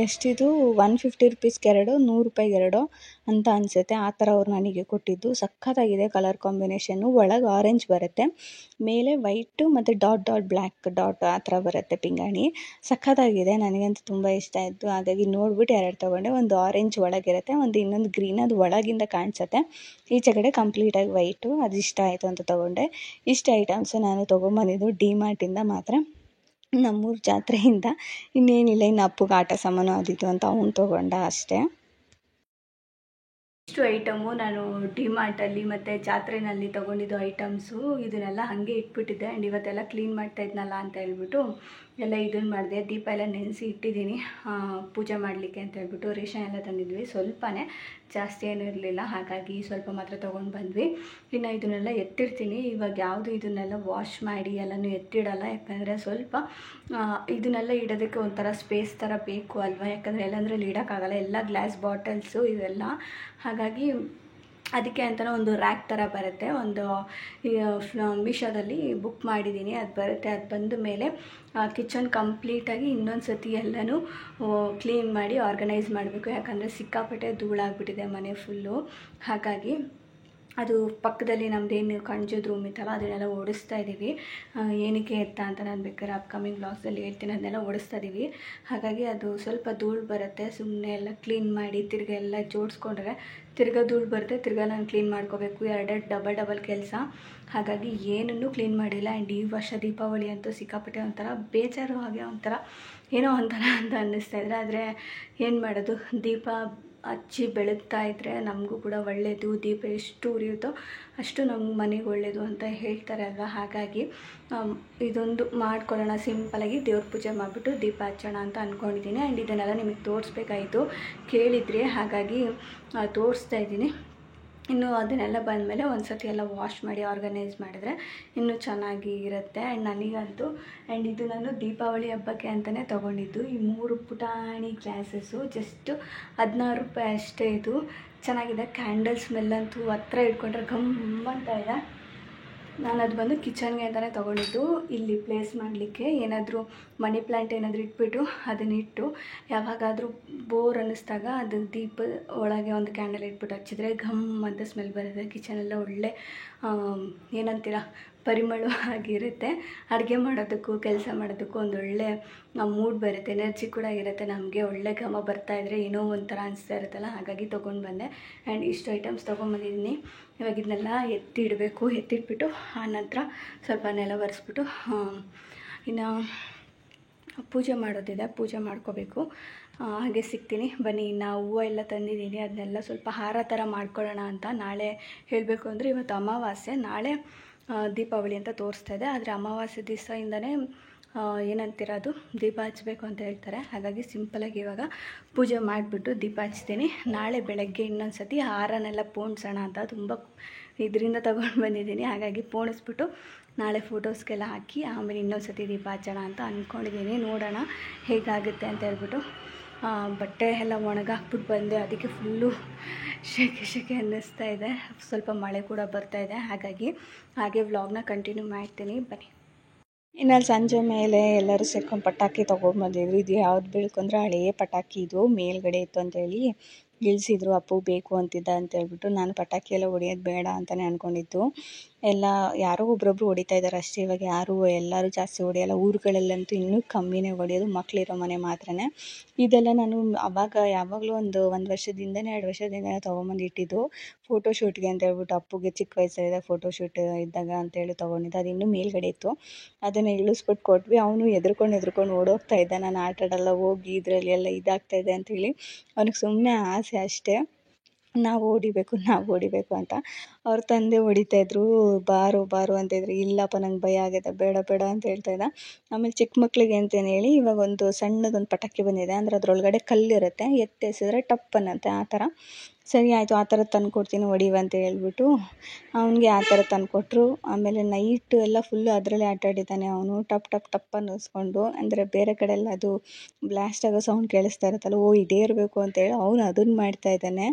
ಎಷ್ಟಿದು 150 ರೂಪೀಸ್ಗೆ 2, 100 ರೂಪಾಯಿಗೆ 2 ಅಂತ ಅನಿಸುತ್ತೆ. ಆ ಥರ ಅವ್ರು ನನಗೆ ಕೊಟ್ಟಿದ್ದು. ಸಖತ್ತಾಗಿದೆ ಕಲರ್ ಕಾಂಬಿನೇಷನ್ನು. ಒಳಗೆ ಆರೆಂಜ್ ಬರುತ್ತೆ, ಮೇಲೆ ವೈಟು ಮತ್ತು ಡಾಟ್ ಬ್ಲ್ಯಾಕ್ ಡಾಟ್ ಆ ಥರ ಬರುತ್ತೆ ಪಿಂಗಾಣಿ. ಸಖತ್ತಾಗಿದೆ, ನನಗಂತೂ ತುಂಬ ಇಷ್ಟ ಆಯಿತು. ಹಾಗಾಗಿ ನೋಡ್ಬಿಟ್ಟು 2 ತೊಗೊಂಡೆ. ಒಂದು ಆರೆಂಜ್ ಒಳಗಿರುತ್ತೆ, ಒಂದು ಇನ್ನೊಂದು ಗ್ರೀನ್, ಅದು ಒಳಗಿಂದ ಕಾಣಿಸುತ್ತೆ, ಈಚೆ ಕಡೆ ಕಂಪ್ಲೀಟಾಗಿ ವೈಟು. ಅದು ಇಷ್ಟ ಆಯಿತು ಅಂತ ತೊಗೊಂಡೆ. ಇಷ್ಟು ಐಟಮ್ಸು ನಾನು ತೊಗೊಂಬಂದಿದ್ದು ಡಿ-ಮಾರ್ಟಿಂದ ಮಾತ್ರ, ನಮ್ಮೂರ ಜಾತ್ರೆಯಿಂದ. ಇನ್ನೇನಿಲ್ಲ. ಇನ್ನು ಅಪ್ಪಗೆ ಆಟ ಸಾಮಾನು ಅದಿತ್ತು ಅಂತ ಅವ್ನು ತೊಗೊಂಡ ಅಷ್ಟೇ. ಇಷ್ಟು ಐಟಮು ನಾನು ಡಿ-ಮಾರ್ಟಲ್ಲಿ ಮತ್ತು ಜಾತ್ರೆಯಲ್ಲಿ ತೊಗೊಂಡಿದ್ದು ಐಟಮ್ಸು. ಇದನ್ನೆಲ್ಲ ಹಾಗೆ ಇಟ್ಬಿಟ್ಟಿದ್ದೆ. ಆ್ಯಂಡ್ ಇವತ್ತೆಲ್ಲ ಕ್ಲೀನ್ ಮಾಡ್ತಾಯಿದ್ನಲ್ಲ ಅಂತ ಹೇಳ್ಬಿಟ್ಟು ಎಲ್ಲ ಇದನ್ನು ಮಾಡಿದೆ. ದೀಪ ಎಲ್ಲ ನೆನೆಸಿ ಇಟ್ಟಿದ್ದೀನಿ ಪೂಜೆ ಮಾಡಲಿಕ್ಕೆ ಅಂತ ಹೇಳ್ಬಿಟ್ಟು. ರೇಷನ್ ಎಲ್ಲ ತಂದಿದ್ವಿ, ಸ್ವಲ್ಪನೇ, ಜಾಸ್ತಿ ಏನೂ ಇರಲಿಲ್ಲ. ಹಾಗಾಗಿ ಸ್ವಲ್ಪ ಮಾತ್ರ ತೊಗೊಂಡು ಬಂದ್ವಿ. ಇನ್ನು ಇದನ್ನೆಲ್ಲ ಎತ್ತಿಡ್ತೀನಿ. ಇವಾಗ ಯಾವುದು ಇದನ್ನೆಲ್ಲ ವಾಶ್ ಮಾಡಿ ಎಲ್ಲನೂ ಎತ್ತಿಡಲ್ಲ, ಯಾಕಂದರೆ ಸ್ವಲ್ಪ ಇದನ್ನೆಲ್ಲ ಇಡೋದಕ್ಕೆ ಒಂಥರ ಸ್ಪೇಸ್ ಥರ ಬೇಕು ಅಲ್ವಾ, ಯಾಕಂದರೆ ಎಲ್ಲಂದ್ರಲ್ಲಿ ಇಡೋಕ್ಕಾಗಲ್ಲ, ಎಲ್ಲ ಗ್ಲಾಸ್ ಬಾಟಲ್ಸು ಇವೆಲ್ಲ. ಹಾಗಾಗಿ ಅದಕ್ಕೆ ಅಂತಲೇ ಒಂದು ರ್ಯಾಕ್ ಥರ ಬರುತ್ತೆ, ಒಂದು ಮೀಶೋದಲ್ಲಿ ಬುಕ್ ಮಾಡಿದ್ದೀನಿ, ಅದು ಬರುತ್ತೆ. ಅದು ಬಂದ ಮೇಲೆ ಕಿಚನ್ ಕಂಪ್ಲೀಟಾಗಿ ಇನ್ನೊಂದು ಸತಿ ಎಲ್ಲನೂ ಕ್ಲೀನ್ ಮಾಡಿ ಆರ್ಗನೈಸ್ ಮಾಡಬೇಕು. ಯಾಕಂದರೆ ಸಿಕ್ಕಾಪಟ್ಟೆ ಧೂಳಾಗ್ಬಿಟ್ಟಿದೆ ಮನೆ ಫುಲ್ಲು. ಹಾಗಾಗಿ ಅದು ಪಕ್ಕದಲ್ಲಿ ನಮ್ಮದೇನು ಕಣ್ಜದ ರೂಮ್ ಇತ್ತಲ್ಲ, ಅದನ್ನೆಲ್ಲ ಓಡಿಸ್ತಾ ಇದ್ದೀವಿ. ಏನಕ್ಕೆ ಎತ್ತ ಅಂತ ನಾನು ಬೇಕಾದ್ರೆ ಅಪ್ಕಮಿಂಗ್ ಬ್ಲಾಗ್ಸಲ್ಲಿ ಹೇಳ್ತೀನಿ. ಅದನ್ನೆಲ್ಲ ಓಡಿಸ್ತಾ ಇದ್ದೀವಿ. ಹಾಗಾಗಿ ಅದು ಸ್ವಲ್ಪ ಧೂಳು ಬರುತ್ತೆ. ಸುಮ್ಮನೆ ಎಲ್ಲ ಕ್ಲೀನ್ ಮಾಡಿ ತಿರ್ಗಿ ಎಲ್ಲ ಜೋಡಿಸ್ಕೊಂಡ್ರೆ ತಿರ್ಗಾ ಧೂಳು ಬರುತ್ತೆ, ತಿರ್ಗಾ ನಾನು ಕ್ಲೀನ್ ಮಾಡ್ಕೋಬೇಕು. ಎರಡೆರಡು ಡಬಲ್ ಕೆಲಸ. ಹಾಗಾಗಿ ಏನನ್ನೂ ಕ್ಲೀನ್ ಮಾಡಿಲ್ಲ. ಆ್ಯಂಡ್ ಈ ವರ್ಷ ದೀಪಾವಳಿ ಅಂತೂ ಸಿಕ್ಕಾಪಟ್ಟೆ ಒಂಥರ ಬೇಜಾರು, ಹಾಗೆ ಒಂಥರ ಏನೋ ಒಂಥರ ಅಂತ ಅನ್ನಿಸ್ತಾಯಿದ್ರೆ. ಆದರೆ ಏನು ಮಾಡೋದು, ದೀಪ ಹಚ್ಚಿ ಬೆಳಗ್ತಾ ಇದ್ದರೆ ನಮಗೂ ಕೂಡ ಒಳ್ಳೆಯದು. ದೀಪ ಎಷ್ಟು ಉರಿಯುತ್ತೋ ಅಷ್ಟು ನಮ್ಮ ಮನೆಗೆ ಒಳ್ಳೆಯದು ಅಂತ ಹೇಳ್ತಾರೆ ಅಲ್ವಾ. ಹಾಗಾಗಿ ಇದೊಂದು ಮಾಡ್ಕೊಳ್ಳೋಣ, ಸಿಂಪಲಾಗಿ ದೇವ್ರ ಪೂಜೆ ಮಾಡಿಬಿಟ್ಟು ದೀಪ ಹಚ್ಚೋಣ ಅಂತ ಅಂದ್ಕೊಂಡಿದ್ದೀನಿ. ಆ್ಯಂಡ್ ಇದನ್ನೆಲ್ಲ ನಿಮಗೆ ತೋರಿಸ್ಬೇಕಾಯಿತು, ಕೇಳಿದ್ರಿ, ಹಾಗಾಗಿ ತೋರಿಸ್ತಾ ಇದ್ದೀನಿ. ಇನ್ನು ಅದನ್ನೆಲ್ಲ ಬಂದಮೇಲೆ ಒಂದು ಸತಿ ಎಲ್ಲ ವಾಶ್ ಮಾಡಿ ಆರ್ಗನೈಸ್ ಮಾಡಿದರೆ ಇನ್ನೂ ಚೆನ್ನಾಗಿ ಇರುತ್ತೆ. ಆ್ಯಂಡ್ ನನಗಂತೂ, ಆ್ಯಂಡ್ ಇದು ನಾನು ದೀಪಾವಳಿ ಹಬ್ಬಕ್ಕೆ ಅಂತಲೇ ತೊಗೊಂಡಿದ್ದು. ಈ 3 ಪುಟಾಣಿ ಗ್ಲಾಸಸ್ಸು ಜಸ್ಟ್ 16 ರೂಪಾಯಿ ಅಷ್ಟೇ. ಇದು ಚೆನ್ನಾಗಿದೆ. ಕ್ಯಾಂಡಲ್ ಸ್ಮೆಲ್ಲಂತೂ ಹತ್ರ ಇಟ್ಕೊಂಡ್ರೆ ಘಮ್ ಅಂತ ಇದೆ. ನಾನು ಅದು ಬಂದು ಕಿಚನ್ಗೆ ಅಂತಲೇ ತೊಗೊಂಡಿದ್ದು, ಇಲ್ಲಿ ಪ್ಲೇಸ್ ಮಾಡಲಿಕ್ಕೆ. ಏನಾದರೂ ಮನಿ ಪ್ಲ್ಯಾಂಟ್ ಏನಾದರೂ ಇಟ್ಬಿಟ್ಟು ಅದನ್ನಿಟ್ಟು ಯಾವಾಗಾದರೂ ಬೋರ್ ಅನ್ನಿಸ್ದಾಗ ಅದು ದೀಪ ಒಳಗೆ ಒಂದು ಕ್ಯಾಂಡಲ್ ಇಟ್ಬಿಟ್ಟು ಹಚ್ಚಿದ್ರೆ ಘಮ್ ಅಂತ ಸ್ಮೆಲ್ ಬರುತ್ತೆ. ಕಿಚನೆಲ್ಲ ಒಳ್ಳೆ ಏನಂತೀರ, ಪರಿಮಳವಾಗಿರುತ್ತೆ. ಅಡುಗೆ ಮಾಡೋದಕ್ಕೂ ಕೆಲಸ ಮಾಡೋದಕ್ಕೂ ಒಂದೊಳ್ಳೆ ಮೂಡ್ ಬರುತ್ತೆ, ಎನರ್ಜಿ ಕೂಡ ಇರುತ್ತೆ ನಮಗೆ. ಒಳ್ಳೆ ಘಮ ಬರ್ತಾಯಿದ್ರೆ ಏನೋ ಒಂಥರ ಅನಿಸ್ತಾ ಇರುತ್ತಲ್ಲ. ಹಾಗಾಗಿ ತೊಗೊಂಡು ಬಂದೆ. ಆ್ಯಂಡ್ ಇಷ್ಟು ಐಟಮ್ಸ್ ತೊಗೊಂಬಂದಿದ್ದೀನಿ. ಇವಾಗ ಇದನ್ನೆಲ್ಲ ಎತ್ತಿಡಬೇಕು. ಎತ್ತಿಟ್ಬಿಟ್ಟು ಆನಂತರ ಸ್ವಲ್ಪ ನೆಲ ಒರೆಸ್ಬಿಟ್ಟು ಇನ್ನು ಪೂಜೆ ಮಾಡೋದಿದೆ, ಪೂಜೆ ಮಾಡ್ಕೋಬೇಕು. ಹಾಗೆ ಸಿಗ್ತೀನಿ ಬನ್ನಿ. ಇನ್ನು ಹೂವು ಎಲ್ಲ ತಂದಿದ್ದೀನಿ, ಅದನ್ನೆಲ್ಲ ಸ್ವಲ್ಪ ಹಾರ ಥರ ಮಾಡ್ಕೊಳ್ಳೋಣ ಅಂತ. ನಾಳೆ ಹೇಳಬೇಕು ಅಂದರೆ ಇವತ್ತು ಅಮಾವಾಸ್ಯೆ, ನಾಳೆ ದೀಪಾವಳಿ ಅಂತ ತೋರಿಸ್ತಾ ಇದೆ. ಆದರೆ ಅಮಾವಾಸ್ಯೆ ದಿವಸದಿಂದನೇ ಏನಂತೀರ, ಅದು ದೀಪ ಹಚ್ಚಬೇಕು ಅಂತ ಹೇಳ್ತಾರೆ. ಹಾಗಾಗಿ ಸಿಂಪಲಾಗಿ ಇವಾಗ ಪೂಜೆ ಮಾಡಿಬಿಟ್ಟು ದೀಪ ಹಚ್ತೀನಿ. ನಾಳೆ ಬೆಳಗ್ಗೆ ಇನ್ನೊಂದು ಸತಿ ಹಾರನೆಲ್ಲ ಪೋಣಿಸೋಣ ಅಂತ ತುಂಬ ಇದರಿಂದ ತೊಗೊಂಡು ಬಂದಿದ್ದೀನಿ. ಹಾಗಾಗಿ ಪೋಣಿಸ್ಬಿಟ್ಟು ನಾಳೆ ಫೋಟೋಸ್ಗೆಲ್ಲ ಹಾಕಿ ಆಮೇಲೆ ಇನ್ನೊಂದು ಸತಿ ದೀಪ ಹಚ್ಚೋಣ ಅಂತ ಅಂದ್ಕೊಂಡಿದ್ದೀನಿ. ನೋಡೋಣ ಹೇಗಾಗುತ್ತೆ ಅಂತ ಹೇಳ್ಬಿಟ್ಟು. ಬಟ್ಟೆ ಎಲ್ಲ ಒಣಗಾಕ್ಬಿಟ್ಟು ಬಂದೆ, ಅದಕ್ಕೆ ಫುಲ್ಲು ಶೆಕೆ ಅನ್ನಿಸ್ತಾ ಇದೆ. ಸ್ವಲ್ಪ ಮಳೆ ಕೂಡ ಬರ್ತಾಯಿದೆ. ಹಾಗಾಗಿ ಹಾಗೆ ವ್ಲಾಗ್ನ ಕಂಟಿನ್ಯೂ ಮಾಡ್ತೀನಿ ಬನ್ನಿ. ಇನ್ನು ಸಂಜೆ ಮೇಲೆ ಎಲ್ಲರೂ ಸೇರ್ಕೊಂಡು ಪಟಾಕಿ ತೊಗೊಂಬಂದಿದ್ರು. ಇದು ಯಾವ್ದು ಬೇಕು ಅಂದರೆ ಹಳೆಯ ಪಟಾಕಿ, ಇದು ಮೇಲ್ಗಡೆ ಇತ್ತು ಅಂತೇಳಿ ಇಳಿಸಿದ್ರು. ಅಪ್ಪು ಬೇಕು ಅಂತಿದ್ದ ಅಂತ ಹೇಳ್ಬಿಟ್ಟು. ನಾನು ಪಟಾಕಿ ಎಲ್ಲ ಹೊಡಿಯೋದು ಬೇಡ ಅಂತಲೇ ಅಂದ್ಕೊಂಡಿದ್ದು. ಎಲ್ಲ ಯಾರೋ ಒಬ್ರೊಬ್ರು ಹೊಡಿತಾ ಇದ್ದಾರೆ ಅಷ್ಟೇ. ಇವಾಗ ಎಲ್ಲರೂ ಜಾಸ್ತಿ ಹೊಡೆಯಲ್ಲ. ಊರುಗಳಲ್ಲಂತೂ ಇನ್ನೂ ಕಮ್ಮಿನೇ ಹೊಡೆಯೋದು, ಮಕ್ಕಳಿರೋ ಮನೆ ಮಾತ್ರನೇ. ಇದೆಲ್ಲ ನಾನು ಯಾವಾಗಲೂ ಒಂದು ವರ್ಷದಿಂದನೇ 2 ವರ್ಷದಿಂದನೇ ತೊಗೊಂಬಂದು ಇಟ್ಟಿದ್ದು ಫೋಟೋಶೂಟ್ಗೆ ಅಂತ ಹೇಳ್ಬಿಟ್ಟು. ಅಪ್ಪುಗೆ ಚಿಕ್ಕ ವಯಸ್ಸಲ್ಲಿದೆ ಫೋಟೋಶೂಟ್ ಇದ್ದಾಗ ಅಂತೇಳಿ ತೊಗೊಂಡಿದ್ದು. ಅದು ಇನ್ನೂ ಮೇಲ್ಗಡೆ ಇತ್ತು, ಅದನ್ನು ಇಳಿಸ್ಬಿಟ್ಟು ಕೊಟ್ವಿ. ಅವನು ಎದ್ರುಕೊಂಡು ಓಡೋಗ್ತಾ ಇದ್ದ. ನಾನು ಆಟ ಆಡಲ್ಲ ಹೋಗಿ, ಇದರಲ್ಲಿ ಎಲ್ಲ ಇದಾಗ್ತಾಯಿದೆ ಅಂಥೇಳಿ. ಅವನಿಗೆ ಸುಮ್ಮನೆ ಆಸೆ ಅಷ್ಟೇ. ನಾವು ಹೊಡಿಬೇಕು ಅಂತ ಅವ್ರ ತಂದೆ ಹೊಡಿತಾಯಿದ್ರು, ಬಾರೋ ಬಾರೋ ಅಂತಿದ್ರು. ಇಲ್ಲಪ್ಪ ನಂಗೆ ಭಯ ಆಗಿದೆ, ಬೇಡ ಬೇಡ ಅಂತ ಹೇಳ್ತಾಯಿದ್ದ. ಆಮೇಲೆ ಚಿಕ್ಕ ಮಕ್ಳಿಗೆ ಅಂತೇನು ಹೇಳಿ ಇವಾಗ ಒಂದು ಸಣ್ಣದೊಂದು ಪಟಾಕಿ ಬಂದಿದೆ, ಅಂದರೆ ಅದರೊಳಗಡೆ ಕಲ್ಲಿರುತ್ತೆ, ಎಸೆದ್ರೆ ಟಪ್ ಅನ್ನತ್ತೆ. ಆ ಥರ ಸರಿ ಆಯಿತು, ಆ ಥರ ತಂದುಕೊಡ್ತೀನಿ ಹೊಡಿವ ಅಂತ ಹೇಳ್ಬಿಟ್ಟು ಅವನಿಗೆ ಆ ಥರ ತಂದುಕೊಟ್ರು. ಆಮೇಲೆ ನೈಟು ಎಲ್ಲ ಫುಲ್ಲು ಅದರಲ್ಲೇ ಆಟಾಡಿದ್ದಾನೆ ಅವನು, ಟಪ್ ಟಪ್ ಟಪ್ ಅನ್ನಿಸ್ಕೊಂಡು. ಅಂದರೆ ಬೇರೆ ಕಡೆ ಎಲ್ಲ ಅದು ಬ್ಲಾಸ್ಟ್ ಆಗೋ ಸೌಂಡ್ ಕೇಳಿಸ್ತಾ ಇರುತ್ತಲ್ಲ, ಓ ಇದೇ ಇರಬೇಕು ಅಂತೇಳಿ ಅವನು ಅದನ್ನು ಮಾಡ್ತಾಯಿದ್ದಾನೆ.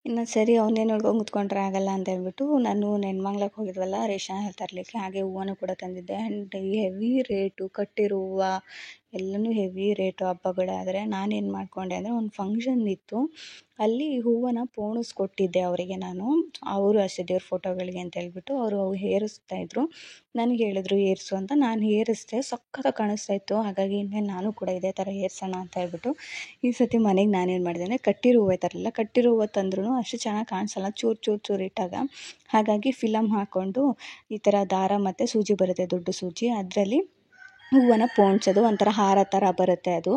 ಇನ್ನು ಸರಿ ಅವನೇನು ನೋಡ್ಕೊಂಡು ಕೂತ್ಕೊಂಡ್ರೆ ಆಗಲ್ಲ ಅಂತ ಹೇಳ್ಬಿಟ್ಟು ನಾನು ನೆನ್ಮಂಗ್ಲಕ್ಕೆ ಹೋಗಿದ್ವಲ್ಲ ರೇಷನ್ ತರಲಿಕ್ಕೆ, ಹಾಗೆ ಹೂವನೂ ಕೂಡ ತಂದಿದ್ದೆ. ಆ್ಯಂಡ್ ಹೆವಿ ರೇಟು, ಕಟ್ಟಿರೋ ಹೂವು ಎಲ್ಲನೂ ಹೆವಿ ರೇಟು ಹಬ್ಬಗಳಾದರೆ. ನಾನೇನು ಮಾಡಿಕೊಂಡೆ ಅಂದರೆ ಒಂದು ಫಂಕ್ಷನ್ ಇತ್ತು, ಅಲ್ಲಿ ಹೂವನ್ನು ಪೋಣಿಸ್ಕೊಟ್ಟಿದ್ದೆ ಅವರಿಗೆ ನಾನು. ಅವರು ಅಷ್ಟೇ ದೇವ್ರ ಫೋಟೋಗಳಿಗೆ ಅಂತ ಹೇಳ್ಬಿಟ್ಟು ಅವರು ಏರಿಸ್ತಾಯಿದ್ರು. ನನಗೆ ಹೇಳಿದ್ರು ಏರಿಸು ಅಂತ, ನಾನು ಏರಿಸಿದೆ. ಸಖತ್ತಾಗಿ ಕಾಣಿಸ್ತಾಯಿತ್ತು. ಹಾಗಾಗಿ ಇನ್ಮೇಲೆ ನಾನು ಕೂಡ ಇದೇ ಥರ ಏರ್ಸೋಣ ಅಂತ ಹೇಳ್ಬಿಟ್ಟು ಈ ಸತಿ ಮನೆಗೆ ನಾನೇನು ಮಾಡಿದೆ ಅಂದರೆ ಕಟ್ಟಿರೋ ಹೂವು ತರಲಿಲ್ಲ. ಕಟ್ಟಿರೋ ಹೂವು ತಂದ್ರೂ ಅಷ್ಟು ಚೆನ್ನಾಗಿ ಕಾಣಿಸಲ್ಲ, ಚೂರು ಇಟ್ಟಾಗ. ಹಾಗಾಗಿ ಫಿಲಮ್ ಹಾಕ್ಕೊಂಡು ಈ ಥರ ದಾರ ಮತ್ತು ಸೂಜಿ ಬರುತ್ತೆ, ದೊಡ್ಡ ಸೂಜಿ, ಅದರಲ್ಲಿ ಹೂವನ್ನು ಪೋಣಿಸೋದು. ಒಂಥರ ಹಾರ ಥರ ಬರುತ್ತೆ ಅದು.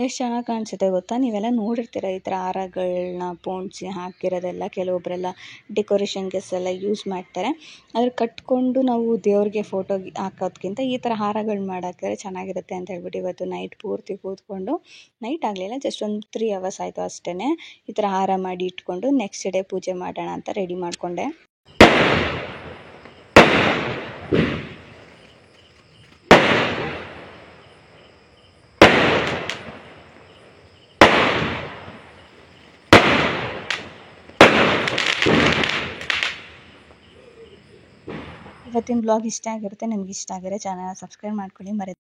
ಎಷ್ಟು ಚೆನ್ನಾಗಿ ಕಾಣಿಸುತ್ತೆ ಗೊತ್ತಾ. ನೀವೆಲ್ಲ ನೋಡಿರ್ತೀರ ಈ ಥರ ಹಾರಗಳನ್ನ ಪೋಣಿಸಿ ಹಾಕಿರೋದೆಲ್ಲ. ಕೆಲವೊಬ್ಬರೆಲ್ಲ ಡೆಕೋರೇಷನ್ಗೆ ಎಲ್ಲ ಯೂಸ್ ಮಾಡ್ತಾರೆ. ಅದ್ರ ಕಟ್ಕೊಂಡು ನಾವು ದೇವ್ರಿಗೆ ಫೋಟೋ ಹಾಕೋದ್ಕಿಂತ ಈ ಥರ ಹಾರಗಳು ಮಾಡಾಕಿದ್ರೆ ಚೆನ್ನಾಗಿರುತ್ತೆ ಅಂತ ಹೇಳ್ಬಿಟ್ಟು ಇವತ್ತು ನೈಟ್ ಪೂರ್ತಿ ಕೂತ್ಕೊಂಡು, ನೈಟ್ ಆಗಲಿಲ್ಲ, ಜಸ್ಟ್ ಒಂದು 3 hours ಆಯಿತು ಅಷ್ಟೇ, ಈ ಥರ ಹಾರ ಮಾಡಿ ಇಟ್ಕೊಂಡು ನೆಕ್ಸ್ಟ್ ಡೇ ಪೂಜೆ ಮಾಡೋಣ ಅಂತ ರೆಡಿ ಮಾಡಿಕೊಂಡೆ. ಇವತ್ತಿನ ಬ್ಲಾಗ್ ಇಷ್ಟ ಆಗಿರುತ್ತೆ. ನಿಮ್ಗೆ ಇಷ್ಟ ಆಗಿರೋ ಚಾನಲ್ನ ಸಬ್ಸ್ಕ್ರೈಬ್ ಮಾಡ್ಕೊಳ್ಳಿ,